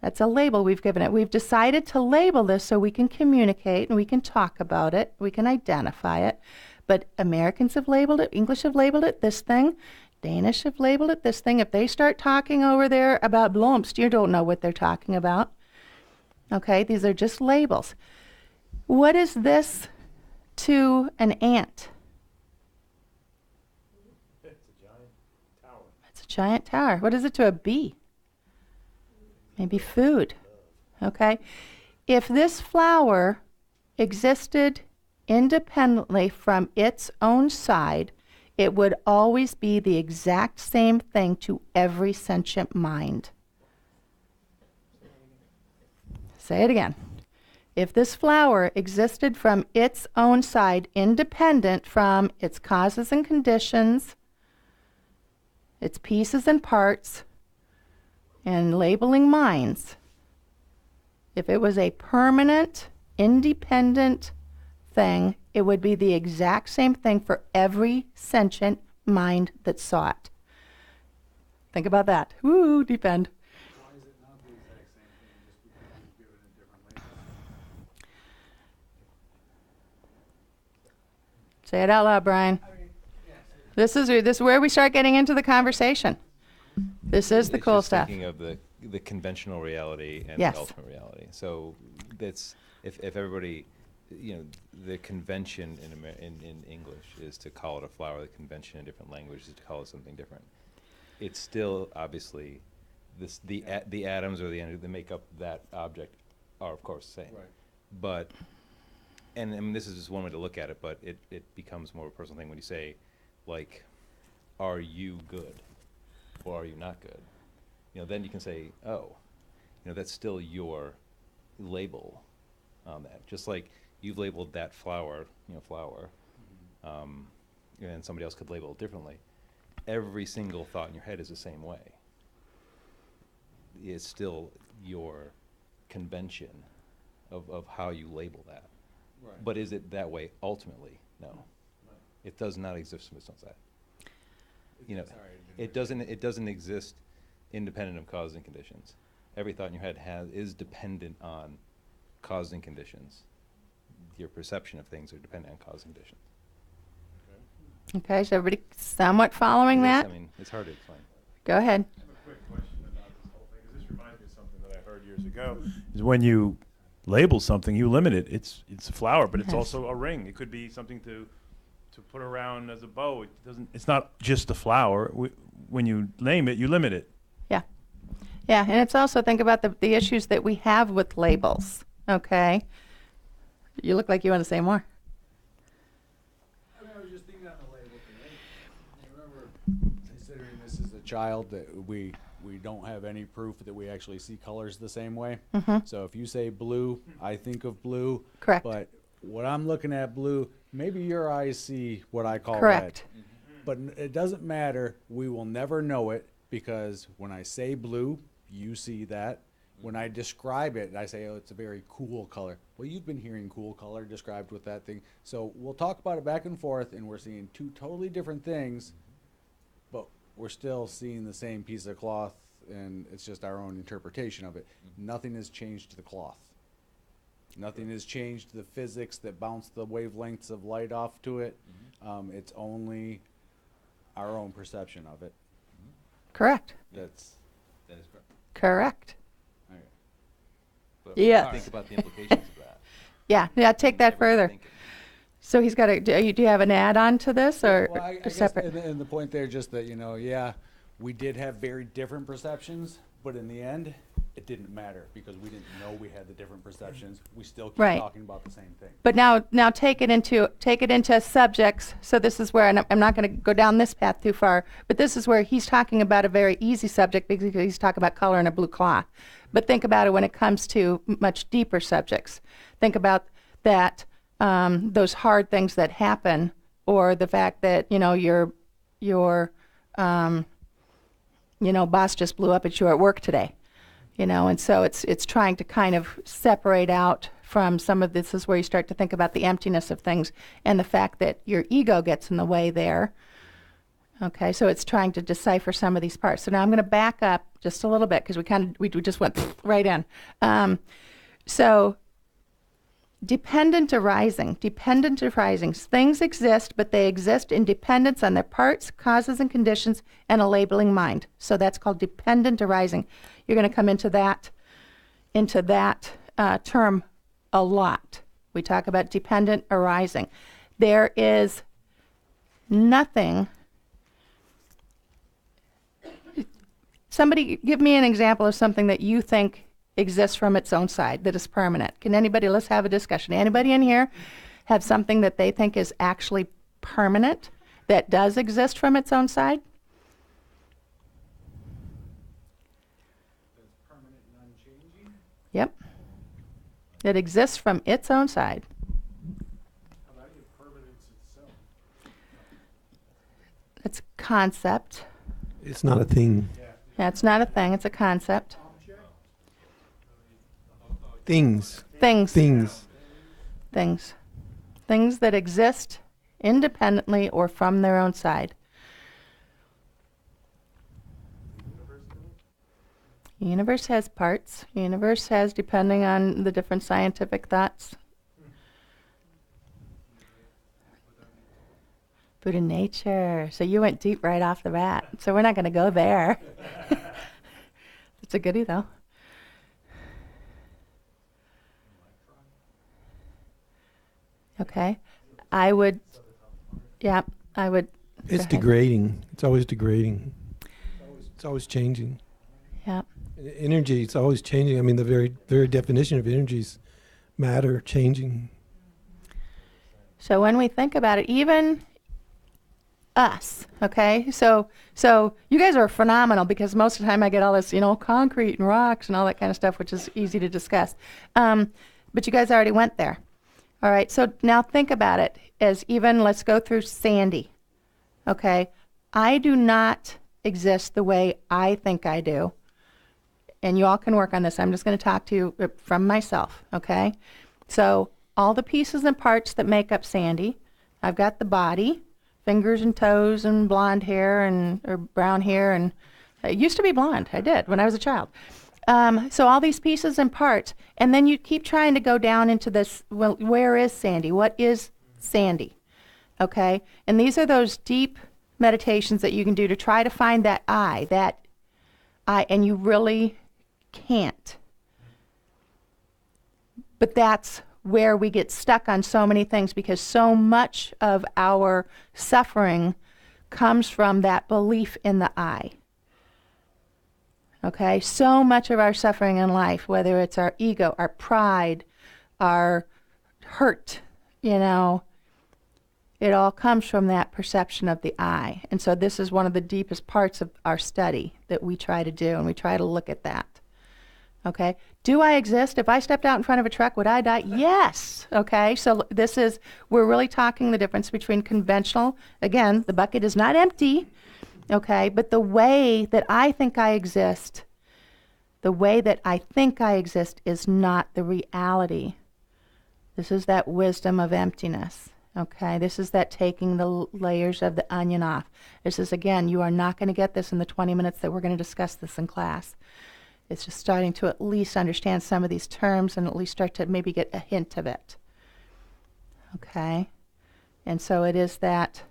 That's a label we've given it. We've decided to label this so we can communicate and we can talk about it, we can identify it. But Americans have labeled it, English have labeled it, this thing. Danish have labeled it, this thing. If they start talking over there about blomst, you don't know what they're talking about. Okay, these are just labels. What is this to an ant? It's a giant tower. It's a giant tower. What is it to a bee? Maybe food. Okay? If this flower existed independently from its own side, it would always be the exact same thing to every sentient mind. Say it again. If this flower existed from its own side, independent from its causes and conditions, its pieces and parts, and labeling minds, if it was a permanent, independent thing, it would be the exact same thing for every sentient mind that saw it. Think about that. Woo, deep end. Why is it not the exact same thing just because you give it a different label? Say it out loud, Brian. This is where we start getting into the conversation. This is the It's cool just stuff. Thinking of the conventional reality and Yes. the ultimate reality. So that's if everybody, the convention in English is to call it a flower. The convention in different languages is to call it something different. It's still obviously the atoms or the energy that make up that object are of course the same. Right. But and I mean this is just one way to look at it, but it becomes more of a personal thing when you say, like, are you good or are you not good? Then you can say, oh, that's still your label on that. Just like you've labeled that flower, flower, and somebody else could label it differently. Every single thought in your head is the same way. It's still your convention of how you label that. Right. But is it that way ultimately? No. Right. It does not exist from its own side. It's sorry, It doesn't exist independent of causes and conditions. Every thought in your head is dependent on causes and conditions. Your perception of things are dependent on causes and conditions. Okay, is everybody somewhat following that? I mean, it's hard to explain. Go ahead. I have a quick question about this whole thing, because this reminds me of something that I heard years ago. Is when you label something, you limit it. It's a flower, but it's Yes. also a ring. It could be something to put around as a bow. It's not just a flower. When you name it, you limit it. Yeah. Yeah, and it's also think about the issues that we have with labels, okay? You look like you want to say more. I mean, I was just thinking on the label thing. I remember considering this as a child that we don't have any proof that we actually see colors the same way. So if you say blue, I think of blue. Correct. But what I'm looking at blue, maybe your eyes see what I call Correct. red. But it doesn't matter. We will never know it because when I say blue, you see that. When I describe it, I say, oh, it's a very cool color. Well, you've been hearing cool color described with that thing. So we'll talk about it back and forth, and we're seeing two totally different things, but we're still seeing the same piece of cloth, and it's just our own interpretation of it. Nothing has changed the cloth. Nothing has changed the physics that bounce the wavelengths of light off to it. It's only our own perception of it. Correct. That is correct. Correct. Okay. But Yes. think about the implications of that. Yeah, take that Never further. think it. So he's got a, do you have an add-on to this or Well, I guess separate? and the point there just that, yeah, we did have very different perceptions, but in the end, it didn't matter because we didn't know we had the different perceptions. We still keep Right. talking about the same thing. But now take it into subjects. So this is where, and I'm not going to go down this path too far, but this is where he's talking about a very easy subject because he's talking about color in a blue cloth. But think about it when it comes to much deeper subjects. Think about that, those hard things that happen, or the fact that your boss just blew up at you at work today. And so it's trying to kind of separate out from some of this is where you start to think about the emptiness of things and the fact that your ego gets in the way there. Okay, so it's trying to decipher some of these parts. So now I'm going to back up just a little bit because we just went right in. So dependent arising. Things exist, but they exist in dependence on their parts, causes, and conditions, and a labeling mind. So that's called dependent arising. You're going to come into that term a lot. We talk about dependent arising. There is nothing. Somebody give me an example of something that you think exists from its own side, that is permanent. Can anybody, let's have a discussion. Anybody in here have something that they think is actually permanent, that does exist from its own side? That's permanent and unchanging. Yep. That exists from its own side. How about your permanence itself? It's a concept. It's not a thing. Yeah, it's not a thing, it's a concept. Things. Things. Things. Things. Things that exist independently or from their own side. The universe has parts. The universe has, depending on the different scientific thoughts. Buddha nature. So you went deep right off the bat. So we're not going to go there. It's a goodie, though. Okay. I would. It's degrading. It's always degrading. It's always changing. Yeah. Energy, it's always changing. I mean, the very definition of energy is matter changing. So when we think about it, even us, okay? So you guys are phenomenal because most of the time I get all this, concrete and rocks and all that kind of stuff, which is easy to discuss. But you guys already went there. All right, so now think about it as even, let's go through Sandy, okay? I do not exist the way I think I do. And you all can work on this. I'm just going to talk to you from myself, okay? So all the pieces and parts that make up Sandy, I've got the body, fingers and toes and blonde hair or brown hair, and it used to be blonde. I did when I was a child. So all these pieces and parts, and then you keep trying to go down into this, well, where is Sandy? What is Sandy? Okay? And these are those deep meditations that you can do to try to find that I, and you really can't. But that's where we get stuck on so many things because so much of our suffering comes from that belief in the I. Okay? So much of our suffering in life, whether it's our ego, our pride, our hurt, you know, it all comes from that perception of the I. And so this is one of the deepest parts of our study that we try to do, and we try to look at that. Okay? Do I exist? If I stepped out in front of a truck, would I die? Yes. Okay? So we're really talking the difference between conventional, again, the bucket is not empty, okay, but the way that I think I exist, is not the reality. This is that wisdom of emptiness. Okay, this is that taking the layers of the onion off. This is, again, you are not going to get this in the 20 minutes that we're going to discuss this in class. It's just starting to at least understand some of these terms and at least start to maybe get a hint of it. Okay, and so it is that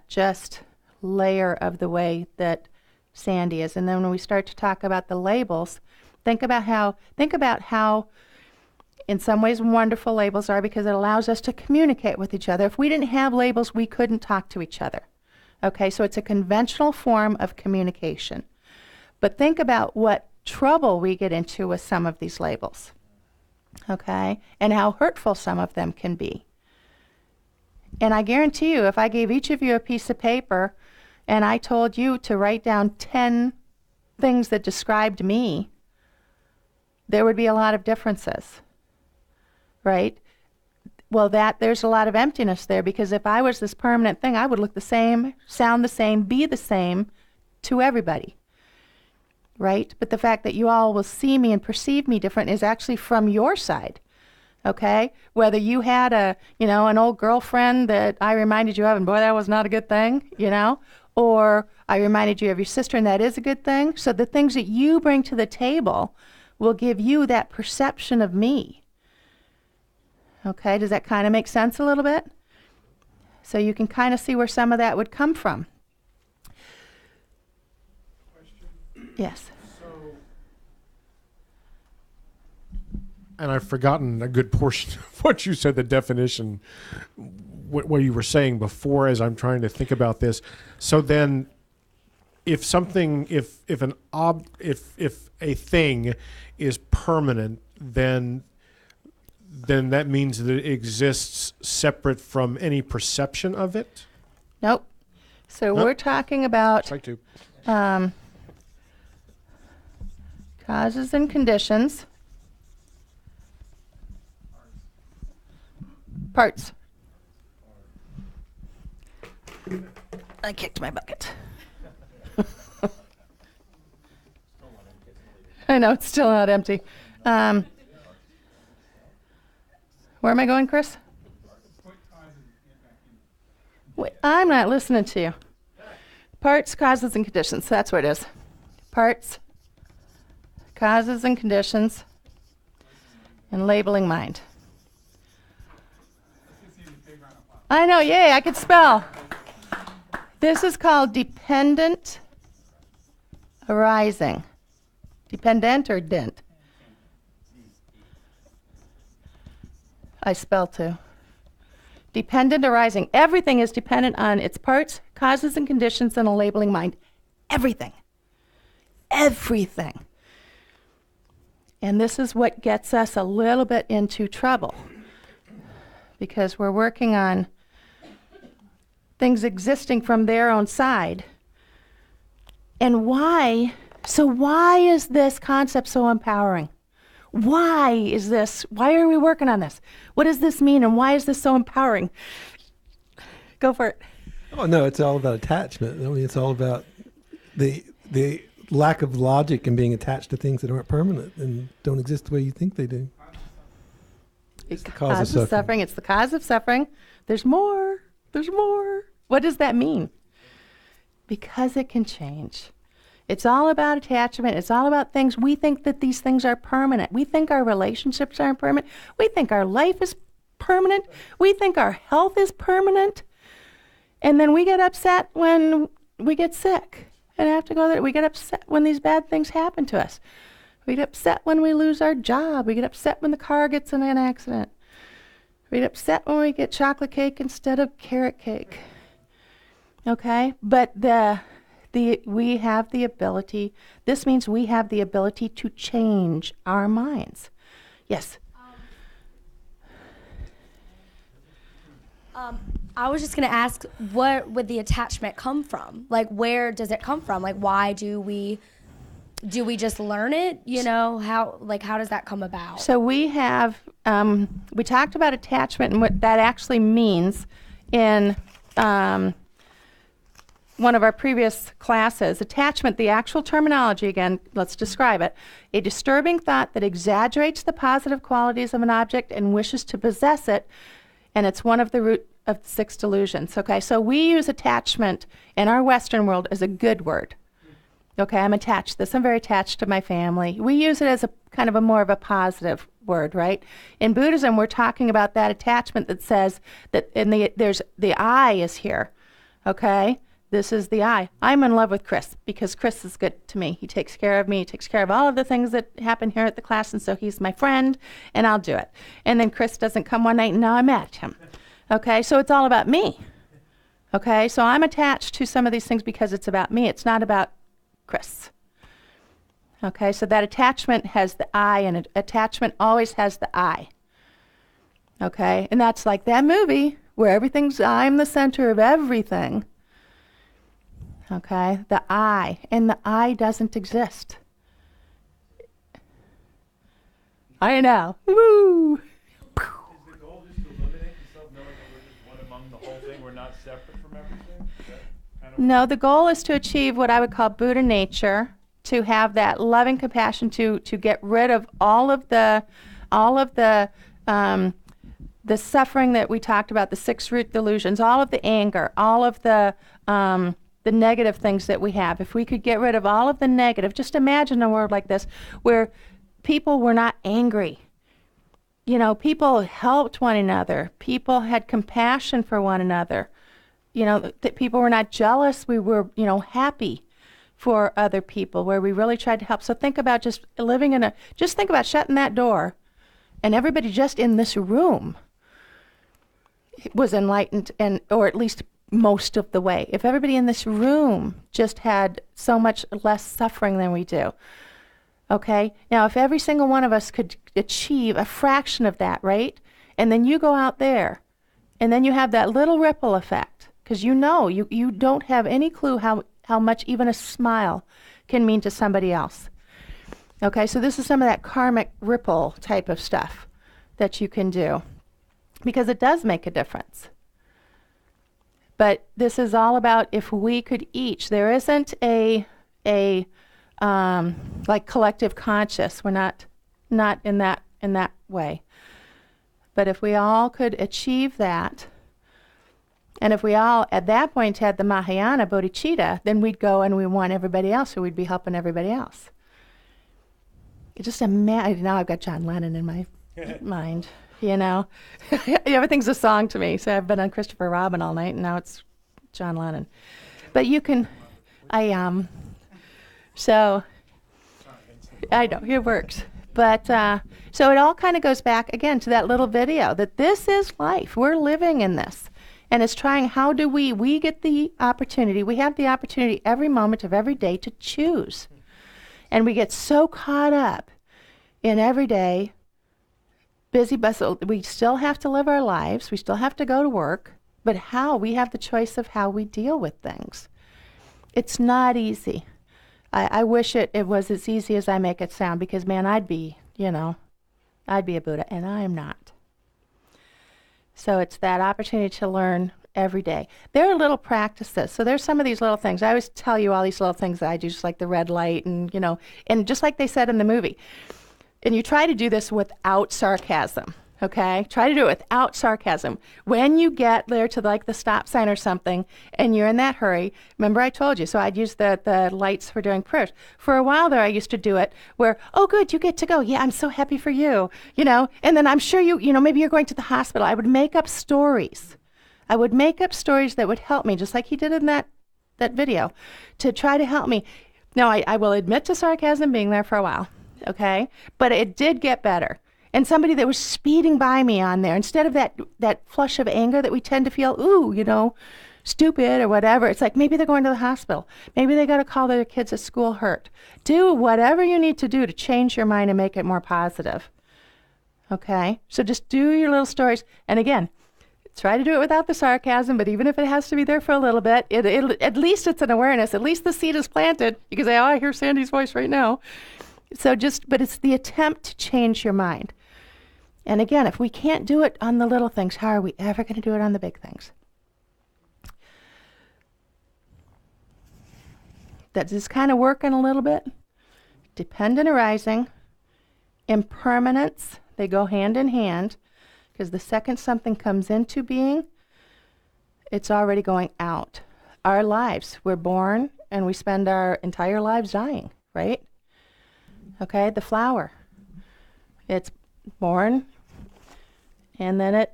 just layer of the way that Sandy is. And then when we start to talk about the labels, think about how in some ways wonderful labels are, because it allows us to communicate with each other. If we didn't have labels, we couldn't talk to each other. Okay, so it's a conventional form of communication. But think about what trouble we get into with some of these labels. Okay, and how hurtful some of them can be. And I guarantee you, if I gave each of you a piece of paper and I told you to write down 10 things that described me, there would be a lot of differences. Right? Well, there's a lot of emptiness there, because if I was this permanent thing, I would look the same, sound the same, be the same to everybody. Right? But the fact that you all will see me and perceive me different is actually from your side. Okay? Whether you had an old girlfriend that I reminded you of, and boy, that was not a good thing, or I reminded you of your sister, and that is a good thing. So the things that you bring to the table will give you that perception of me. Okay, does that kind of make sense a little bit? So you can kind of see where some of that would come from. Question? Yes. And I've forgotten a good portion of what you said, the definition, what you were saying before, as I'm trying to think about this. So then, if a thing is permanent, then that means that it exists separate from any perception of it? Nope. So we're talking about causes and conditions. Parts. I kicked my bucket. I know, it's still not empty. Where am I going, Chris? Wait, I'm not listening to you. Parts, causes, and conditions. That's what it is. Parts, causes, and conditions, and labeling mind. I know, yay, I could spell. This is called dependent arising. Dependent or dent? I spell too. Dependent arising. Everything is dependent on its parts, causes, and conditions, and a labeling mind. Everything. Everything. And this is what gets us a little bit into trouble, because we're working on things existing from their own side. And why? So why is this concept so empowering? Why are we working on this? What does this mean, and why is this so empowering? Go for it. Oh, no, it's all about attachment. I mean, it's all about the lack of logic and being attached to things that aren't permanent and don't exist the way you think they do. It's the cause of suffering. It's the cause of suffering. There's more. There's more. What does that mean? Because it can change. It's all about attachment. It's all about things. We think that these things are permanent. We think our relationships are permanent. We think our life is permanent. We think our health is permanent. And then we get upset when we get sick and have to go there. We get upset when these bad things happen to us. We get upset when we lose our job. We get upset when the car gets in an accident. We get upset when we get chocolate cake instead of carrot cake. Okay? But we have the ability, this means we have the ability to change our minds. Yes? I was just going to ask, where would the attachment come from? Like, where does it come from? Like, why do we just learn it? You know, how does that come about? So we have, we talked about attachment and what that actually means in one of our previous classes. Attachment, the actual terminology, again, let's describe it. A disturbing thought that exaggerates the positive qualities of an object and wishes to possess it, and it's one of the root of the 6 delusions. Okay, so we use attachment in our Western world as a good word. Okay, I'm attached to this. I'm very attached to my family. We use it as a kind of a more of a positive word, right? In Buddhism, we're talking about that attachment that says that there's the I is here. Okay, this is the I. I'm in love with Chris because Chris is good to me. He takes care of me. He takes care of all of the things that happen here at the class, and so he's my friend, and I'll do it. And then Chris doesn't come one night, and now I'm mad at him. Okay, so it's all about me. Okay, so I'm attached to some of these things because it's about me. It's not about Chris. Okay, so that attachment has the I, and attachment always has the I. Okay, and that's like that movie where I'm the center of everything. Okay, the I, and the I doesn't exist. I know. Woo! Is the goal just to eliminate the self-knowing that we're just one among the whole thing? We're not separate from everything? Is that kind of No, the goal is to achieve what I would call Buddha nature, to have that loving compassion, to get rid of all of the suffering that we talked about, the 6 root delusions, all of the anger, all of the negative things that we have. If we could get rid of all of the negative, just imagine a world like this where people were not angry. You know, people helped one another. People had compassion for one another. You know, that people were not jealous. We were, happy for other people, where we really tried to help. So think about just think about shutting that door and everybody just in this room was enlightened, or at least most of the way. If everybody in this room just had so much less suffering than we do. Okay? Now, if every single one of us could achieve a fraction of that, right? And then you go out there, and then you have that little ripple effect, because you don't have any clue how much even a smile can mean to somebody else. Okay, so this is some of that karmic ripple type of stuff that you can do, because it does make a difference. But this is all about if we could each. There isn't a like collective conscious. We're not in that way. But if we all could achieve that, and if we all at that point had the Mahayana bodhicitta, then we'd go and we want everybody else, so we'd be helping everybody else. Just imagine. Now I've got John Lennon in my mind. Everything's a song to me. So I've been on Christopher Robin all night, and now it's John Lennon. But you can, so I know, it works. But so it all kind of goes back again to that little video, that this is life. We're living in this. And it's trying, how do we get the opportunity, we have the opportunity every moment of every day to choose. And we get so caught up in every day, busy bustle. We still have to live our lives. We still have to go to work. But we have the choice of how we deal with things. It's not easy. I wish it was as easy as I make it sound, because, man, I'd be a Buddha, and I am not. So it's that opportunity to learn every day. There are little practices. So there's some of these little things. I always tell you all these little things that I do, just like the red light, and, and just like they said in the movie. And you try to do this without sarcasm, okay? Try to do it without sarcasm. When you get there to like the stop sign or something, and you're in that hurry, remember I told you, so I'd use the lights for doing prayers. For a while there, I used to do it where, oh, good, you get to go. Yeah, I'm so happy for you, and then I'm sure maybe you're going to the hospital. I would make up stories. I would make up stories that would help me, just like he did in that video, to try to help me. Now, I will admit to sarcasm being there for a while. Okay, but it did get better. And somebody that was speeding by me on there, instead of that flush of anger that we tend to feel, stupid or whatever. It's like maybe they're going to the hospital. Maybe they got to call their kids at school hurt. Do whatever you need to do to change your mind and make it more positive. Okay? So just do your little stories. And again, try to do it without the sarcasm, but even if it has to be there for a little bit, at least it's an awareness. At least the seed is planted. You can say, oh, I hear Sandy's voice right now. So but it's the attempt to change your mind. And again, if we can't do it on the little things, how are we ever going to do it on the big things? That's just kind of working a little bit. Dependent arising, impermanence, they go hand in hand, because the second something comes into being, it's already going out. Our lives, we're born and we spend our entire lives dying, right? Okay, the flower, it's born and then it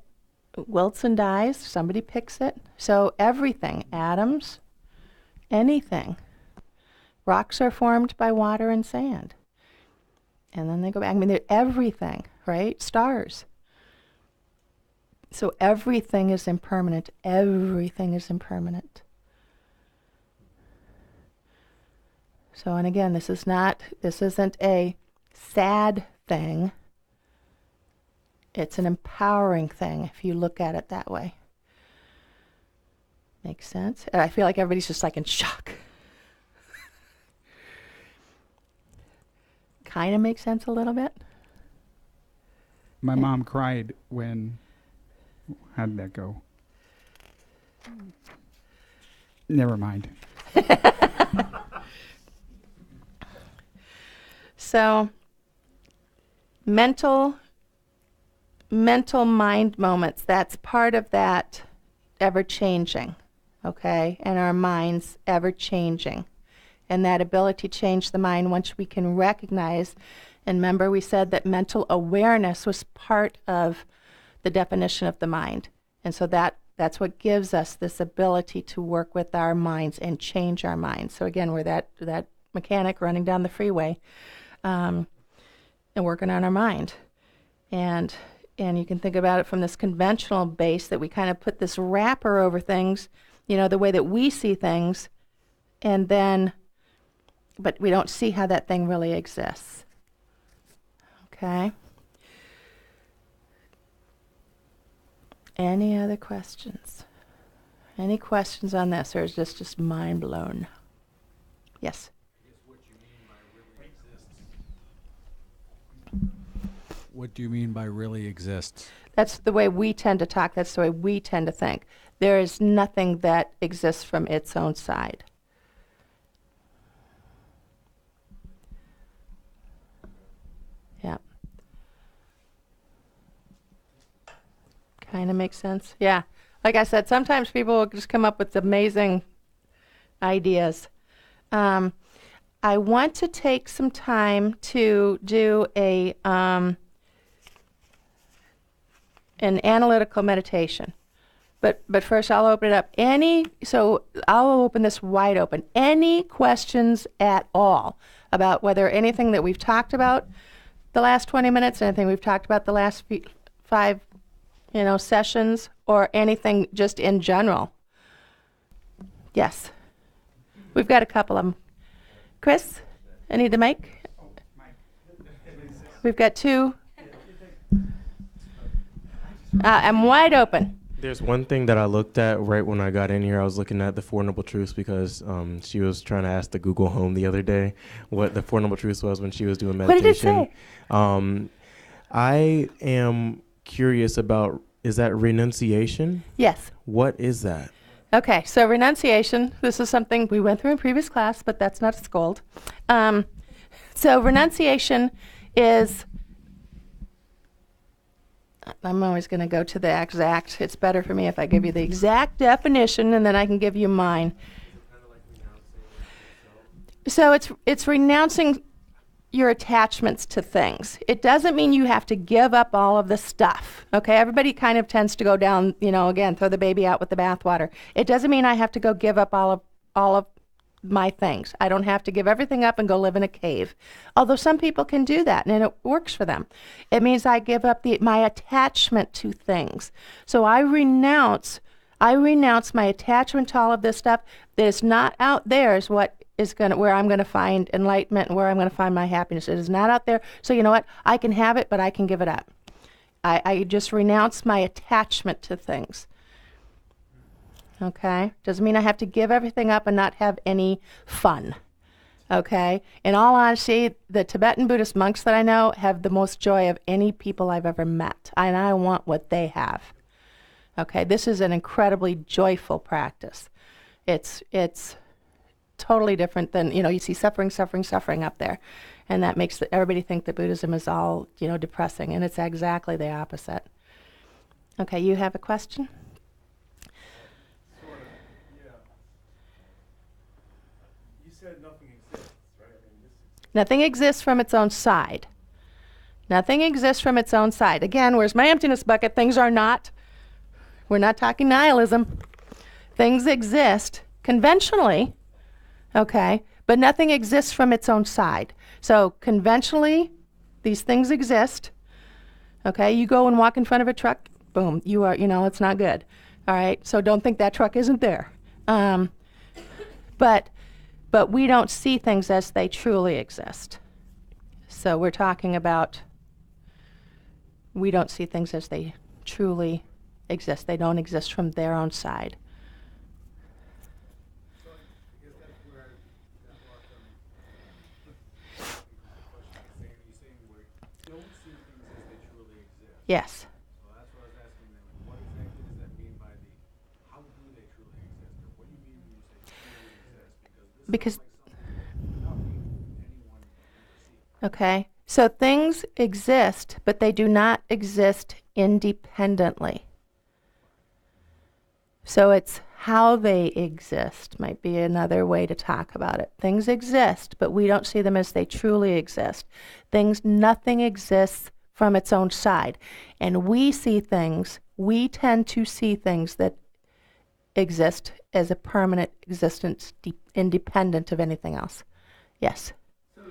wilts and dies. Somebody picks it. So everything, atoms, anything. Rocks are formed by water and sand. And then they go back. I mean, they're everything, right? Stars. So everything is impermanent. Everything is impermanent. So, and again, this isn't a sad thing. It's an empowering thing if you look at it that way. Makes sense? And I feel like everybody's just like in shock. Kind of makes sense a little bit. My mom cried when, how did that go? Never mind. So, mental mind moments, that's part of that ever-changing, okay? And our minds ever-changing. And that ability to change the mind once we can recognize, and remember we said that mental awareness was part of the definition of the mind. And so that's what gives us this ability to work with our minds and change our minds. So again, we're that mechanic running down the freeway and working on our mind. And you can think about it from this conventional base that we kind of put this wrapper over things, the way that we see things, and then, but we don't see how that thing really exists. Okay? Any other questions? Any questions on this, or is this just mind blown? Yes? What do you mean by really exists? That's the way we tend to talk. That's the way we tend to think. There is nothing that exists from its own side. Yeah. Kind of makes sense. Yeah. Like I said, sometimes people will just come up with amazing ideas. I want to take some time to do an analytical meditation. But first I'll open it up. So I'll open this wide open. Any questions at all about whether anything that we've talked about the last 20 minutes, anything we've talked about the last 5 sessions, or anything just in general? Yes. We've got a couple of them. Chris, I need the mic. We've got 2. I'm wide open. There's one thing that I looked at right when I got in here. I was looking at the Four Noble Truths because she was trying to ask the Google Home the other day what the Four Noble Truths was when she was doing meditation. What did it say? I am curious about, is that renunciation? Yes. What is that? Okay, so renunciation, this is something we went through in previous class, but that's not a scold. So renunciation is, I'm always going to go to the exact, it's better for me if I give you the exact definition and then I can give you mine. So it's renouncing your attachments to things. It doesn't mean you have to give up all of the stuff. Okay, everybody kind of tends to go down, again, throw the baby out with the bathwater. It doesn't mean I have to go give up all of my things. I don't have to give everything up and go live in a cave. Although some people can do that and it works for them. It means I give up my attachment to things. So I renounce I renounce my attachment to all of this stuff that is not out there is what is where I'm gonna find enlightenment and where I'm gonna find my happiness. It is not out there. So you know what? I can have it, but I can give it up. I just renounce my attachment to things. Okay? Doesn't mean I have to give everything up and not have any fun. Okay? In all honesty, the Tibetan Buddhist monks that I know have the most joy of any people I've ever met. And I want what they have. Okay? This is an incredibly joyful practice. It's totally different than, you see suffering up there. And that makes everybody think that Buddhism is all, depressing. And it's exactly the opposite. Okay, you have a question? Sort of, yeah. You said nothing exists, right? Nothing exists from its own side. Nothing exists from its own side. Again, where's my emptiness bucket? Things are not, we're not talking nihilism. Things exist conventionally, okay, but nothing exists from its own side. So conventionally, these things exist, okay? You go and walk in front of a truck, boom, you are, it's not good, all right? So don't think that truck isn't there. But we don't see things as they truly exist. So we're talking about we don't see things as they truly exist. They don't exist from their own side. Yes. So that's what I was asking them. What exactly does that mean by how do they truly exist? Or what do you mean when you say truly exist? Because this sounds like something anyone can see. Okay. So things exist, but they do not exist independently. So it's how they exist might be another way to talk about it. Things exist, but we don't see them as they truly exist. Nothing exists from its own side. And we tend to see things that exist as a permanent existence independent of anything else. Yes? So,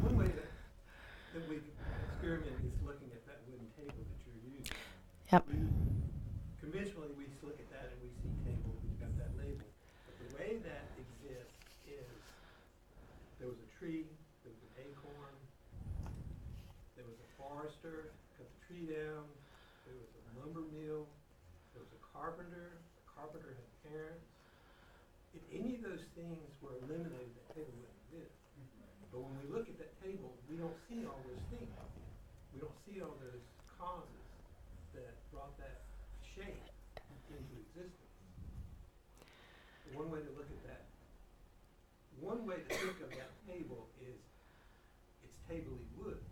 one way that we experiment is looking at that wooden table that you're using. Yep. Conventionally, we look at that and we see table, we've got that label. But the way that exists is there was a tree, there was an acorn, there was a forester, cut the tree down, there was a lumber mill, there was a carpenter had parents. If any of those things were eliminated, that table wouldn't exist. But when we look at that table, we don't see all those things. We don't see all those causes that brought that shape into existence. One way to look at that, one way to think of that table is it's tably wood.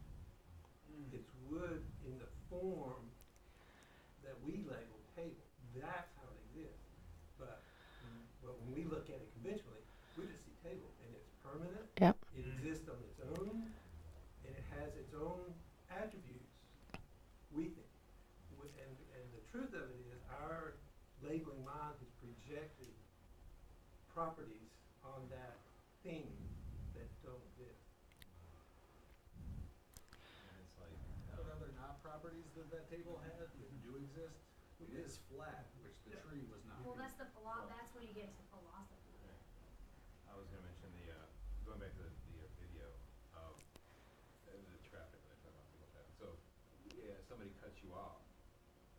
It's wood in the form that we label table. That's how it exists. But when we look at it conventionally, we just see table, and it's permanent. Yep. It exists on its own, and it has its own attributes, we think. And the truth of it is our labeling mind has projected properties on that thing that don't exist. What other properties that table has that do exist? It is flat, which the tree was not. Well, that's when you get to philosophy. I was going to mention going back to the video of the traffic that I talked about people traffic. So somebody cuts you off,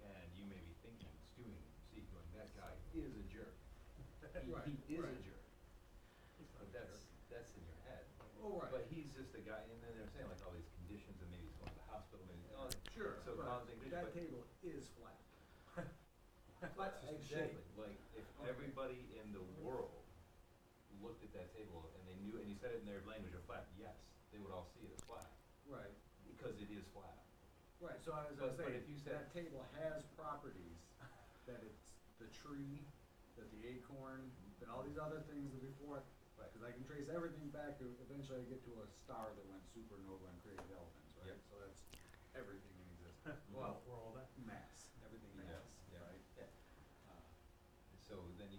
and you may be thinking, stewing, going, that guy is a jerk. He is a jerk. But that's in your head. Oh, right. But he's just a guy, and then they're saying like all these conditions, and maybe he's going to the hospital, maybe Sure. so causing That table is flat. Flat's exactly like if everybody in the world looked at that table and they knew, and you said it in their language of flat, yes, they would all see it as flat. Right. Because it is flat. Right. So as I was saying, if you said that table has properties, that it's the tree, that the acorn, that all these other things that before, because I can trace everything back to eventually I get to a star that went supernova and created elephants, right? Yep. So that's everything in existence. Well, for all that. Mass, everything in mass, Yeah. right? Yeah. So then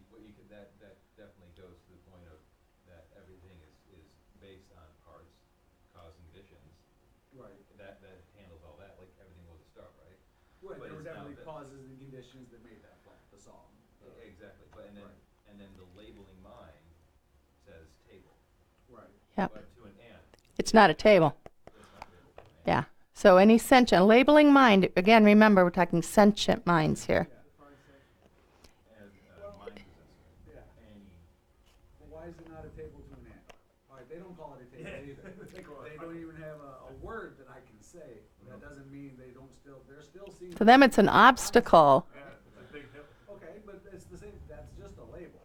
that definitely goes to the point of that everything is based on parts, cause and conditions. Right. That handles all that, like everything was a star, right? Right, But there were it's now definitely that- causes and conditions that made that flat. The solve. Exactly, but and then the labeling mind says table. Right. Yep. But to an ant, It's not a table. Yeah. So any sentient, labeling mind, again, remember, we're talking sentient minds here. and mind possessor. Yeah. Well, why is it not a table to an ant? All right, they don't call it a table either. They don't even have a word that I can say. That doesn't mean they're still seeing. To them, it's an obstacle. Okay, but it's the same, that's just a label.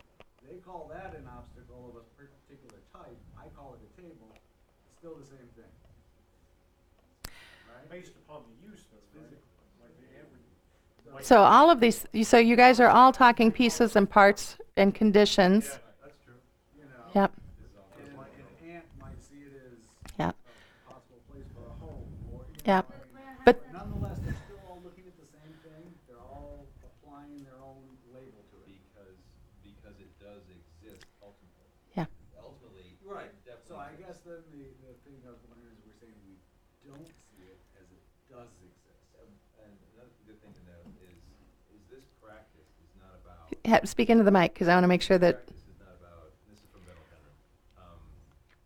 They call that an obstacle of a particular type. I call it a table. It's still the same thing. Right? Based upon the use, physically, like the average. So all of these, so you guys are all talking pieces and parts and conditions. Yeah, that's true. You know, Yep. and an ant might see it as Yep. a possible place for a home. Or, Yep. But But nonetheless, they're still all looking at the same thing. They're all applying their own label to it. Because it does exist ultimately. Yeah. Ultimately, Right. it definitely So I exists. guess then the thing I was wondering is we're saying we don't see it as it does exist. And another good thing to note is this practice is not about. Speak into the mic because I want to make sure that. Practice is not about. This is from Mental Henry.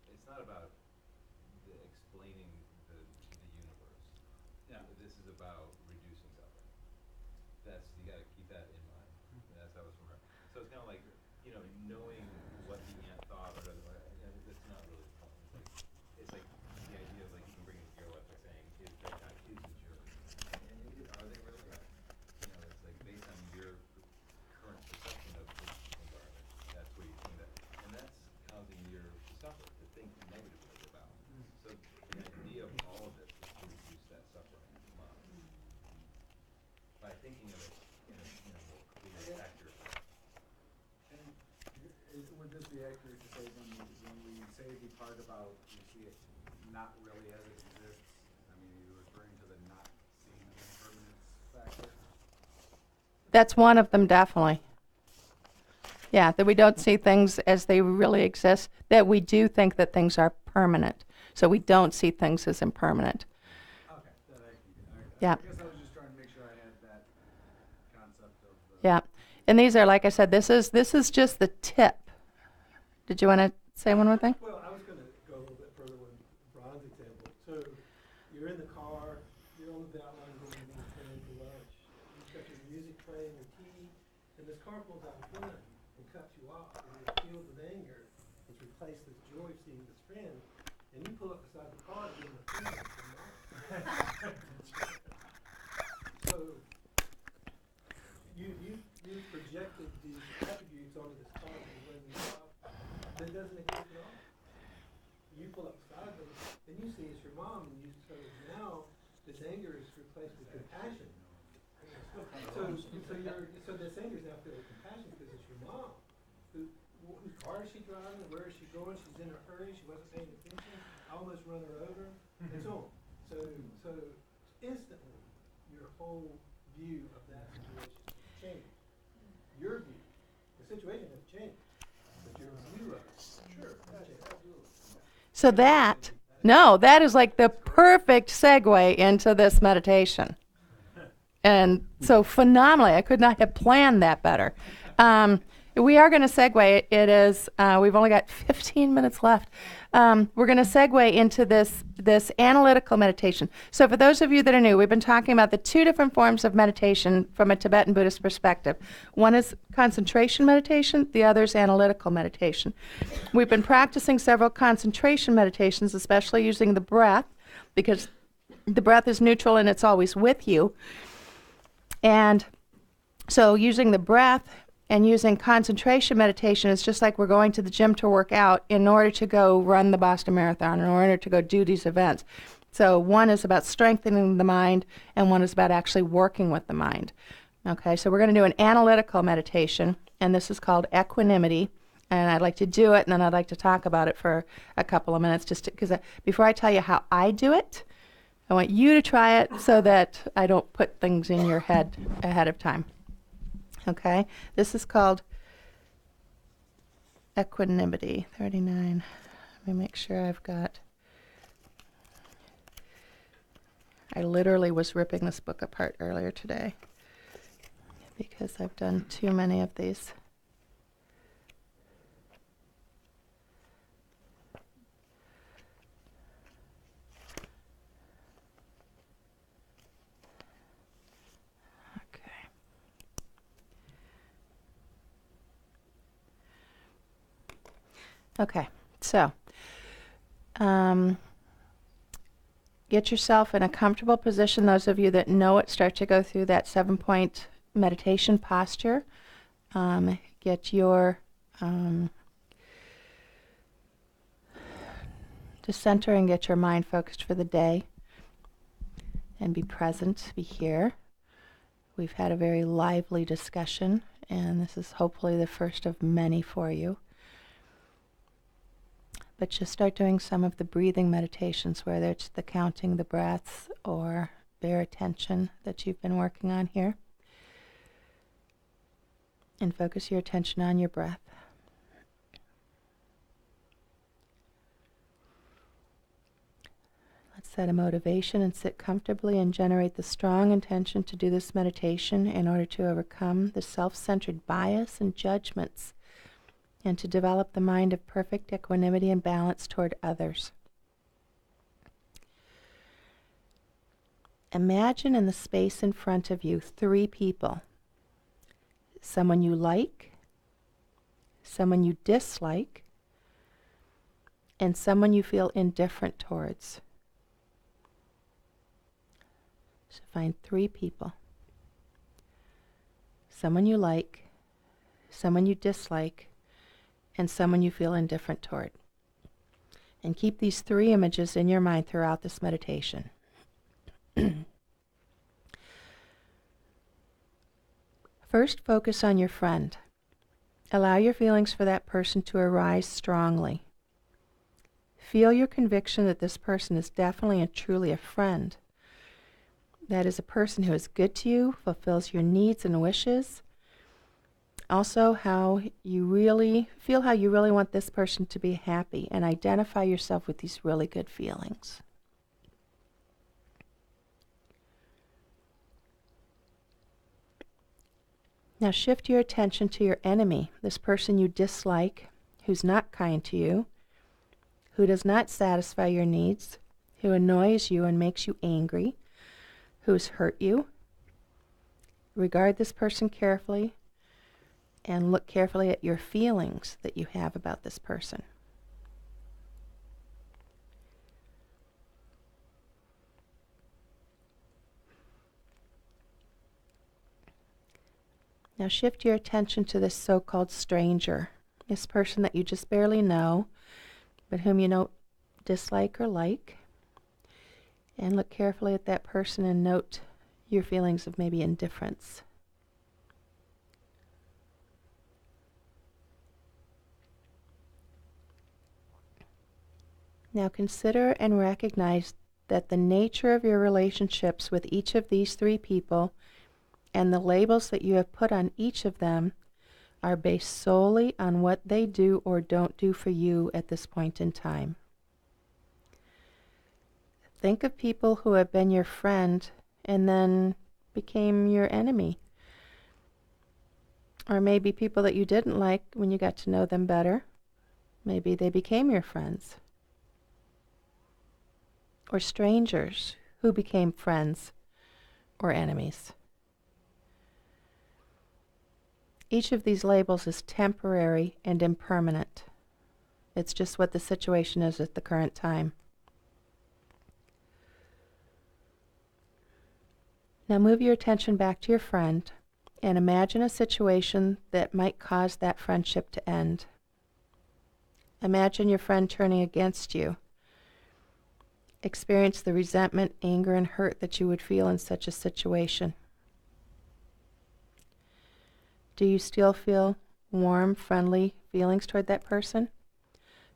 It's not about explaining the universe. Yeah. This is about reducing suffering. You got to keep that in mind. That's how it's from her. So it's kind of like knowing what the ant thought or that's not really the point. It's like the idea of like you can bring it to your life by saying is that not his is yours. And are they really right? It's like based on your current perception of this environment, that's where you think that, and that's causing you to suffer, to think negatively about. So the idea of all of this is to reduce that suffering by thinking of it in a more clear, accurate way. And would this be accurate to say when we say the part about you see it not really as it exists, I mean, are you referring to the not seeing the impermanence factor? That's one of them, definitely. Yeah, that we don't see things as they really exist, that we do think that things are permanent. So we don't see things as impermanent. Okay, Yeah. I guess I was just trying to make sure I had that concept of Yeah. And these are, like I said, this is just the tip. Did you want to say one more thing? Well, I was going to go a little bit further with Ron's example. So you're in the car, you're on the bout line going to meet a friend for lunch. You've got your music playing, your tea, and this car pulls out in front of you and cuts you off. And you're filled with anger. It's replaced with joy of seeing this friend. And you pull up beside the car and give him a finger from mom. So you projected these attributes onto this car when you stop. That doesn't exist at all. You pull up beside them, and you see it's your mom, and so now this anger is replaced with compassion. So this anger is now filled with compassion because it's your mom. Whose car is she driving? Where is she going? She's in a hurry. She wasn't paying attention. I almost run her over, and so on. So instantly, your whole view of that situation changes. Your view, the situation has changed. Sure. So that is like the perfect segue into this meditation. And so phenomenally, I could not have planned that better. We are going to segue. It is, we've only got 15 minutes left. We're going to segue into this analytical meditation. So for those of you that are new, we've been talking about the two different forms of meditation from a Tibetan Buddhist perspective. One is concentration meditation, the other is analytical meditation. We've been practicing several concentration meditations, especially using the breath, because the breath is neutral and it's always with you. And so using the breath and using concentration meditation is just like we're going to the gym to work out in order to go run the Boston Marathon, in order to go do these events. So one is about strengthening the mind, and one is about actually working with the mind. Okay, so we're going to do an analytical meditation, and this is called equanimity. And I'd like to do it, and then I'd like to talk about it for a couple of minutes, just because before I tell you how I do it, I want you to try it so that I don't put things in your head ahead of time. Okay, this is called equanimity, 39. Let me make sure I've got, I literally was ripping this book apart earlier today. because I've done too many of these. Okay, so get yourself in a comfortable position. Those of you that know it, start to go through that 7-point meditation posture. Get your to center and get your mind focused for the day, and be present, be here. We've had a very lively discussion, and this is hopefully the first of many for you. But just start doing some of the breathing meditations, whether it's the counting the breaths or bare attention that you've been working on here. And focus your attention on your breath. Let's set a motivation and sit comfortably and generate the strong intention to do this meditation in order to overcome the self-centered bias and judgments, and to develop the mind of perfect equanimity and balance toward others. Imagine in the space in front of you 3 people. Someone you like, someone you dislike, and someone you feel indifferent towards. So find 3 people. Someone you like, someone you dislike, and someone you feel indifferent toward. And keep these 3 images in your mind throughout this meditation. First, focus on your friend. Allow your feelings for that person to arise strongly. Feel your conviction that this person is definitely and truly a friend. That is a person who is good to you, fulfills your needs and wishes. Also, how you really want this person to be happy, and identify yourself with these really good feelings. Now shift your attention to your enemy, this person you dislike, who's not kind to you, who does not satisfy your needs, who annoys you and makes you angry, who has hurt you. Regard this person carefully and look carefully at your feelings that you have about this person. Now shift your attention to this so-called stranger, this person that you just barely know, but whom you don't dislike or like. And look carefully at that person and note your feelings of maybe indifference. Now consider and recognize that the nature of your relationships with each of these 3 people and the labels that you have put on each of them are based solely on what they do or don't do for you at this point in time. Think of people who have been your friend and then became your enemy. Or maybe people that you didn't like when you got to know them better. Maybe they became your friends. Or strangers who became friends or enemies. Each of these labels is temporary and impermanent. It's just what the situation is at the current time. Now move your attention back to your friend and imagine a situation that might cause that friendship to end. Imagine your friend turning against you. Experience the resentment, anger, and hurt that you would feel in such a situation. Do you still feel warm, friendly feelings toward that person?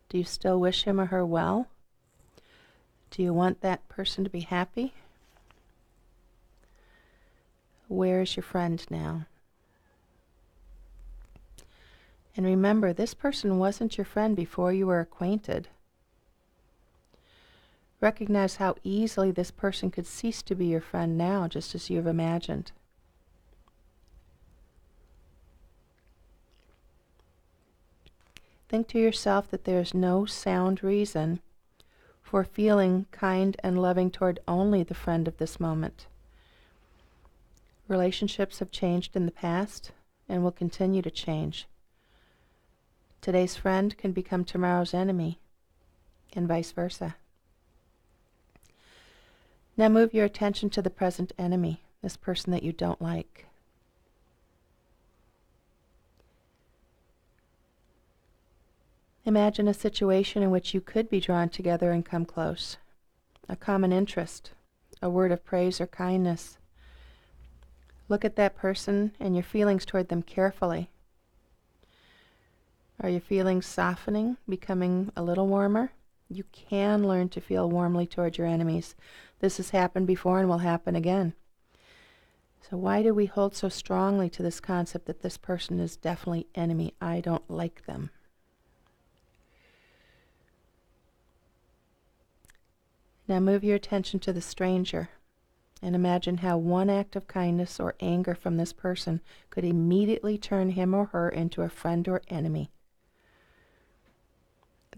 Do you still wish him or her well? Do you want that person to be happy? Where is your friend now? And remember, this person wasn't your friend before you were acquainted. Recognize how easily this person could cease to be your friend now, just as you have imagined. think to yourself that there is no sound reason for feeling kind and loving toward only the friend of this moment. Relationships have changed in the past and will continue to change. Today's friend can become tomorrow's enemy, and vice versa. Now move your attention to the present enemy, this person that you don't like. Imagine a situation in which you could be drawn together and come close. A common interest, a word of praise or kindness. Look at that person and your feelings toward them carefully. Are your feelings softening, becoming a little warmer? You can learn to feel warmly toward your enemies. This has happened before and will happen again. So why do we hold so strongly to this concept that this person is definitely enemy? I don't like them. Now move your attention to the stranger and imagine how one act of kindness or anger from this person could immediately turn him or her into a friend or enemy.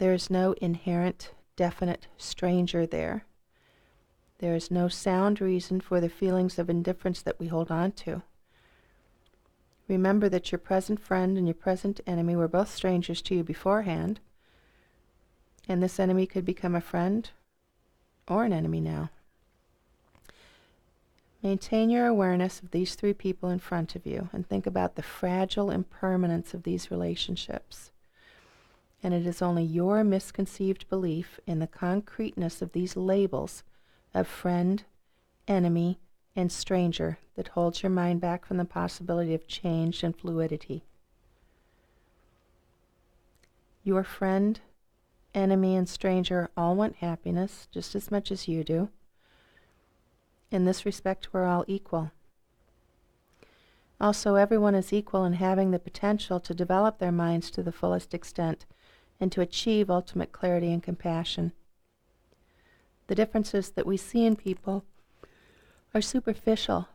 There is no inherent, definite stranger there. There is no sound reason for the feelings of indifference that we hold on to. Remember that your present friend and your present enemy were both strangers to you beforehand, and this enemy could become a friend or an enemy now. Maintain your awareness of these three people in front of you and think about the fragile impermanence of these relationships. And it is only your misconceived belief in the concreteness of these labels of friend, enemy, and stranger that holds your mind back from the possibility of change and fluidity. Your friend, enemy, and stranger all want happiness just as much as you do. In this respect, we're all equal. Also, everyone is equal in having the potential to develop their minds to the fullest extent and to achieve ultimate clarity and compassion. The differences that we see in people are superficial,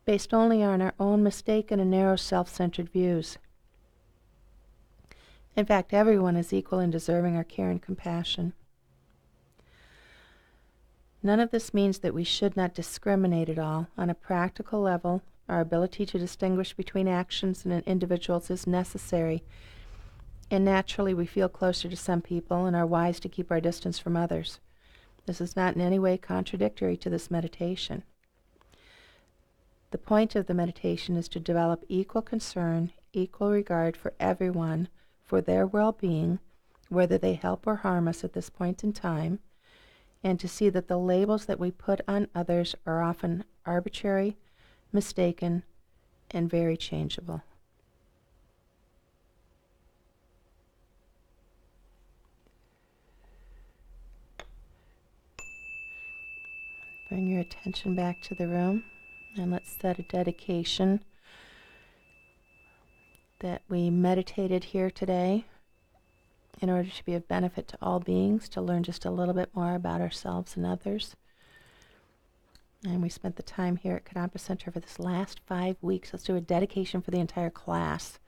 based only on our own mistaken and narrow self-centered views. In fact, everyone is equal in deserving our care and compassion. None of this means that we should not discriminate at all. On a practical level, our ability to distinguish between actions and individuals is necessary, and naturally we feel closer to some people and are wise to keep our distance from others. This is not in any way contradictory to this meditation. The point of the meditation is to develop equal concern, equal regard for everyone, for their well-being, whether they help or harm us at this point in time, and to see that the labels that we put on others are often arbitrary, mistaken, and very changeable. Bring your attention back to the room, and let's set a dedication that we meditated here today in order to be of benefit to all beings, to learn just a little bit more about ourselves and others. And we spent the time here at Kadampa Center for this last 5 weeks. Let's do a dedication for the entire class.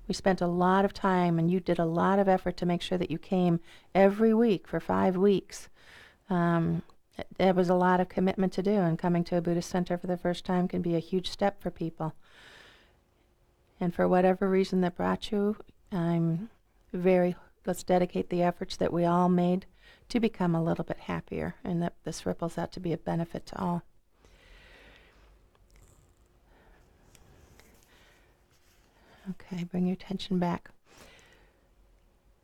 We spent a lot of time, and you did a lot of effort to make sure that you came every week for 5 weeks. It was a lot of commitment to do, and coming to a Buddhist center for the first time can be a huge step for people. And for whatever reason that brought you, let's dedicate the efforts that we all made to become a little bit happier, and that this ripples out to be a benefit to all. Okay, bring your attention back.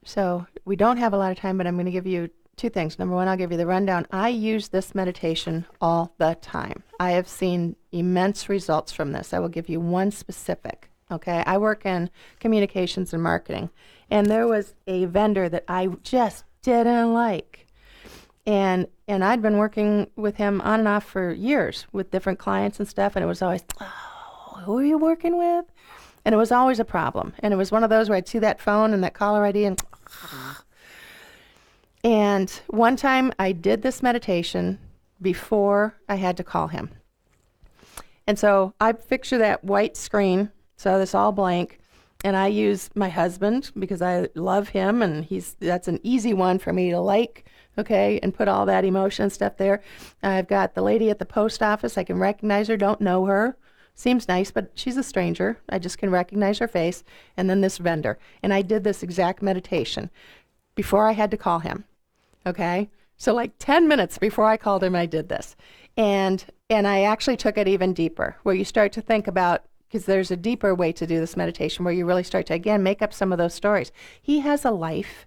So we don't have a lot of time, but I'm going to give you 2 things. Number 1, I'll give you the rundown. I use this meditation all the time. I have seen immense results from this. I will give you one specific. Okay, I work in communications and marketing, and there was a vendor that I just didn't like. And I'd been working with him on and off for years with different clients and stuff, and it was always, oh, who are you working with? And it was always a problem. And it was one of those where I'd see that phone and that caller ID and one time I did this meditation before I had to call him. And so I picture that white screen, so this all blank, And I use my husband because I love him, and that's an easy one for me to like, okay, and put all that emotion stuff there. I've got the lady at the post office. I can recognize her, don't know her. Seems nice, but she's a stranger. I just can recognize her face. And then this vendor. And I did this exact meditation before I had to call him, okay? So like 10 minutes before I called him, I did this. And I actually took it even deeper, where you start to think about, because there's a deeper way to do this meditation where you really start to, again, make up some of those stories. He has a life.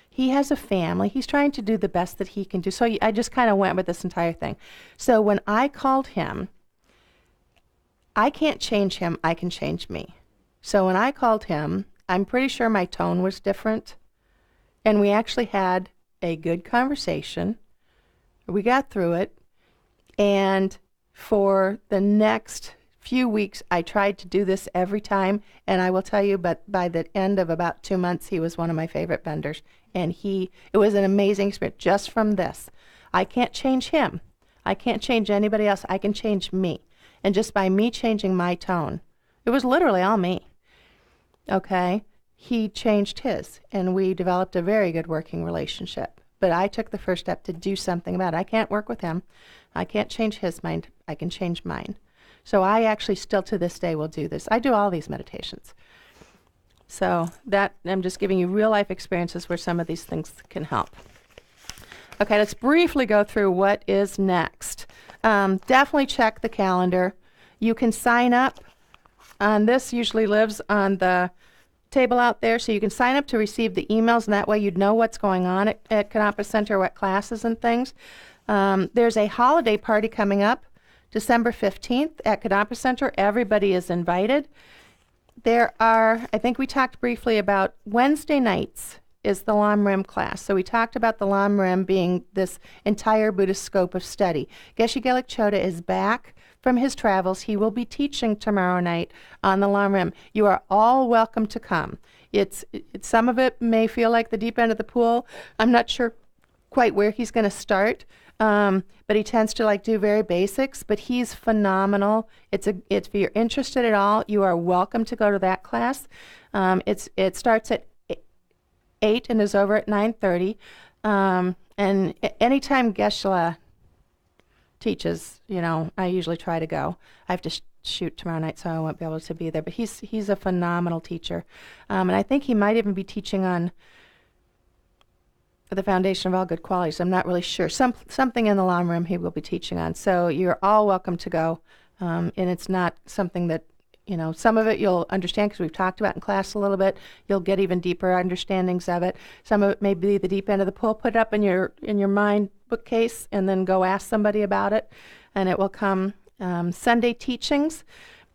He has a family. He's trying to do the best that he can do. So I just kind of went with this entire thing. So when I called him, I can't change him. I can change me. So when I called him, I'm pretty sure my tone was different. And we actually had a good conversation. We got through it. And for the next few weeks, I tried to do this every time, and I will tell you, but by the end of about 2 months, he was one of my favorite vendors, and it was an amazing experience just from this. I can't change him. I can't change anybody else. I can change me, and just by me changing my tone, it was literally all me, okay? He changed his, and we developed a very good working relationship, but I took the first step to do something about it. I can't work with him. I can't change his mind. I can change mine. So I actually still to this day will do this. I do all these meditations. So that, I'm just giving you real life experiences where some of these things can help. Okay, let's briefly go through what is next. Definitely check the calendar. You can sign up. This usually lives on the table out there, so you can sign up to receive the emails, and that way you'd know what's going on at Canapa Center, what classes and things. There's a holiday party coming up December 15th at Canapa Center. Everybody is invited. There are, I think we talked briefly about Wednesday nights is the Lam Rim class. So we talked about the Lam Rim being this entire Buddhist scope of study. Geshe Gelik Choda is back from his travels. He will be teaching tomorrow night on the Lam Rim. You are all welcome to come. Some of it may feel like the deep end of the pool. I'm not sure quite where he's going to start. But he tends to do very basics, but he's phenomenal. If you're interested at all, you are welcome to go to that class. It starts at 8 and is over at 9:30. And anytime Geshe teaches, I usually try to go. I have to shoot tomorrow night, so I won't be able to be there. But he's a phenomenal teacher. And I think he might even be teaching on the foundation of all good qualities. I'm not really sure. Something in the Lam Rim he will be teaching on. So you're all welcome to go. And it's not something that, some of it you'll understand because we've talked about in class a little bit. You'll get even deeper understandings of it. Some of it may be the deep end of the pool. Put it up in your mind bookcase and then go ask somebody about it. And it will come. Sunday teachings.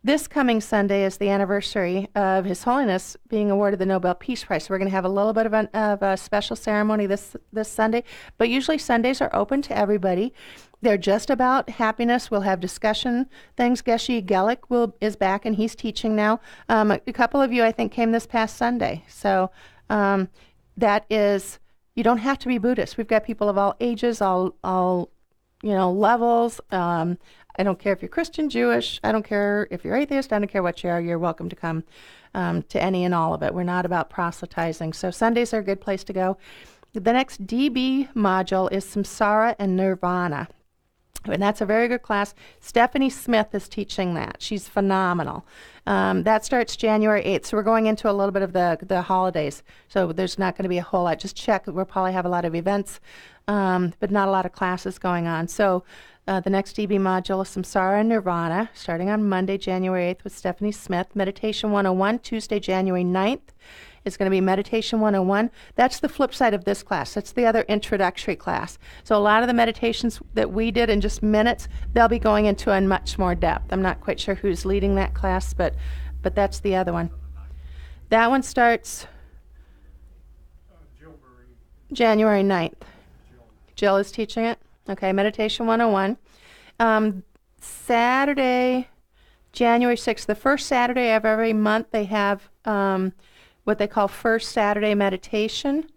This coming Sunday is the anniversary of His Holiness being awarded the Nobel Peace Prize. So we're going to have a little bit of a special ceremony this Sunday. But usually Sundays are open to everybody. They're just about happiness. We'll have discussion things. Geshe Gelik is back, and he's teaching now. A couple of you, I think, came this past Sunday. So that is, you don't have to be Buddhist. We've got people of all ages, all levels. I don't care if you're Christian, Jewish. I don't care if you're atheist. I don't care what you are. You're welcome to come to any and all of it. We're not about proselytizing. So Sundays are a good place to go. The next DB module is Samsara and Nirvana. And that's a very good class. Stephanie Smith is teaching that. She's phenomenal. That starts January 8th. So we're going into a little bit of the holidays. So there's not going to be a whole lot. Just check. We'll probably have a lot of events, but not a lot of classes going on. So the next DB module is Samsara and Nirvana, starting on Monday, January 8th with Stephanie Smith. Meditation 101, Tuesday, January 9th. Is going to be Meditation 101. That's the flip side of this class. That's the other introductory class. So a lot of the meditations that we did in just minutes, they'll be going into in much more depth. I'm not quite sure who's leading that class, but that's the other one. That one starts January 9th. Jill is teaching it. Okay, Meditation 101. Saturday, January 6th, the first Saturday of every month, they have what they call First Saturday Meditation.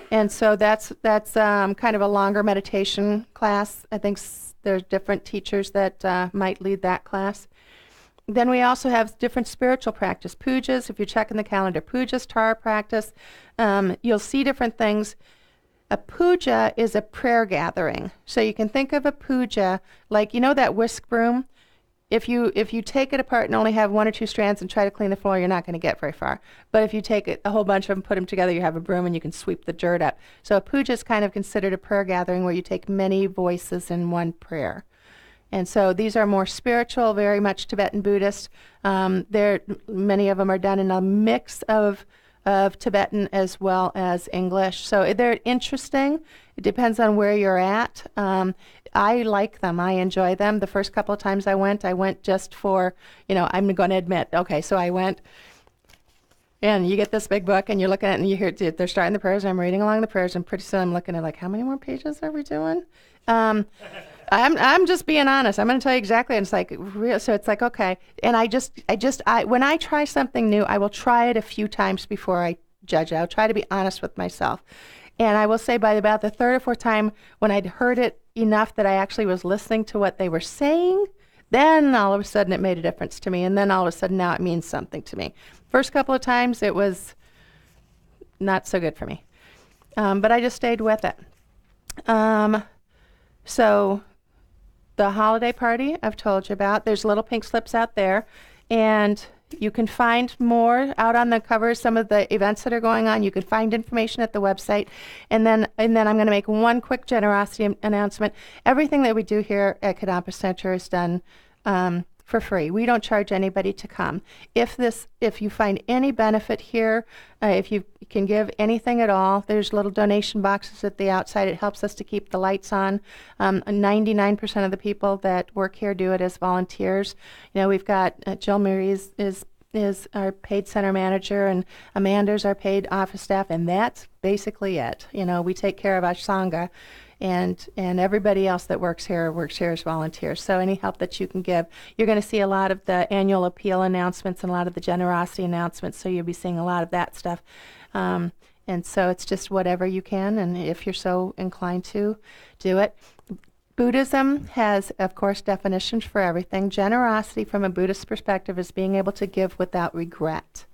And so that's kind of a longer meditation class. I think there's different teachers that might lead that class. Then we also have different spiritual practice. Pujas, if you check in the calendar, pujas, Tara practice, you'll see different things. A puja is a prayer gathering. So you can think of a puja like, you know that whisk broom? If you take it apart and only have one or two strands and try to clean the floor, you're not going to get very far. But if you take a whole bunch of them, put them together, you have a broom and you can sweep the dirt up. So a puja is kind of considered a prayer gathering where you take many voices in one prayer. And so these are more spiritual, very much Tibetan Buddhist. Many of them are done in a mix of Tibetan as well as English. So they're interesting. It depends on where you're at. I like them. I enjoy them. The first couple of times I went just for, I'm going to admit, okay, so I went, and you get this big book, and you're looking at it, and you hear they're starting the prayers, and I'm reading along the prayers, and pretty soon I'm looking at like, how many more pages are we doing? I'm just being honest. I'm going to tell you exactly. And it's like real. So it's like, okay. And when I try something new, I will try it a few times before I judge it. I'll try to be honest with myself. And I will say by about the third or fourth time when I'd heard it enough that I actually was listening to what they were saying, then all of a sudden it made a difference to me. And then all of a sudden now it means something to me. First couple of times it was not so good for me. But I just stayed with it. So the holiday party I've told you about, there's little pink slips out there, and you can find more out on the covers, some of the events that are going on. You can find information at the website. And then I'm going to make one quick generosity announcement. Everything that we do here at Kadampa Center is done for free. We don't charge anybody to come. If you find any benefit here, if you can give anything at all, there's little donation boxes at the outside. It helps us to keep the lights on. 99% of the people that work here do it as volunteers. We've got Jill Marie is our paid center manager, and Amanda's our paid office staff, and that's basically it. We take care of our Sangha. And everybody else that works here as volunteers. So any help that you can give. You're going to see a lot of the annual appeal announcements and a lot of the generosity announcements, so you'll be seeing a lot of that stuff. And so it's just whatever you can, and if you're so inclined to, do it. Buddhism has, of course, definitions for everything. Generosity from a Buddhist perspective is being able to give without regret.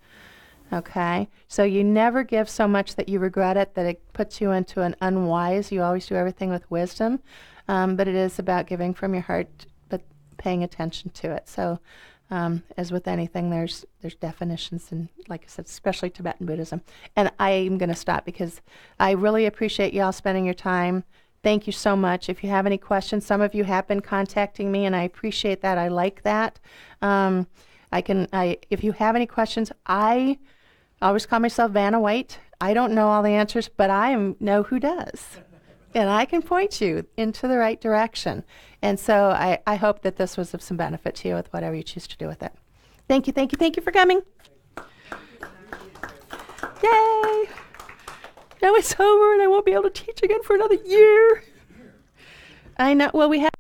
Okay, so you never give so much that you regret it, that it puts you into an unwise. You always do everything with wisdom, but it is about giving from your heart, but paying attention to it. So, as with anything, there's definitions, and like I said, especially Tibetan Buddhism. And I am going to stop because I really appreciate y'all spending your time. Thank you so much. If you have any questions, some of you have been contacting me, and I appreciate that. I like that. If you have any questions, I always call myself Vanna White. I don't know all the answers, but I know who does. And I can point you into the right direction. And so I hope that this was of some benefit to you with whatever you choose to do with it. Thank you, thank you, thank you for coming. Yay! Now it's over and I won't be able to teach again for another year. I know. Well, we have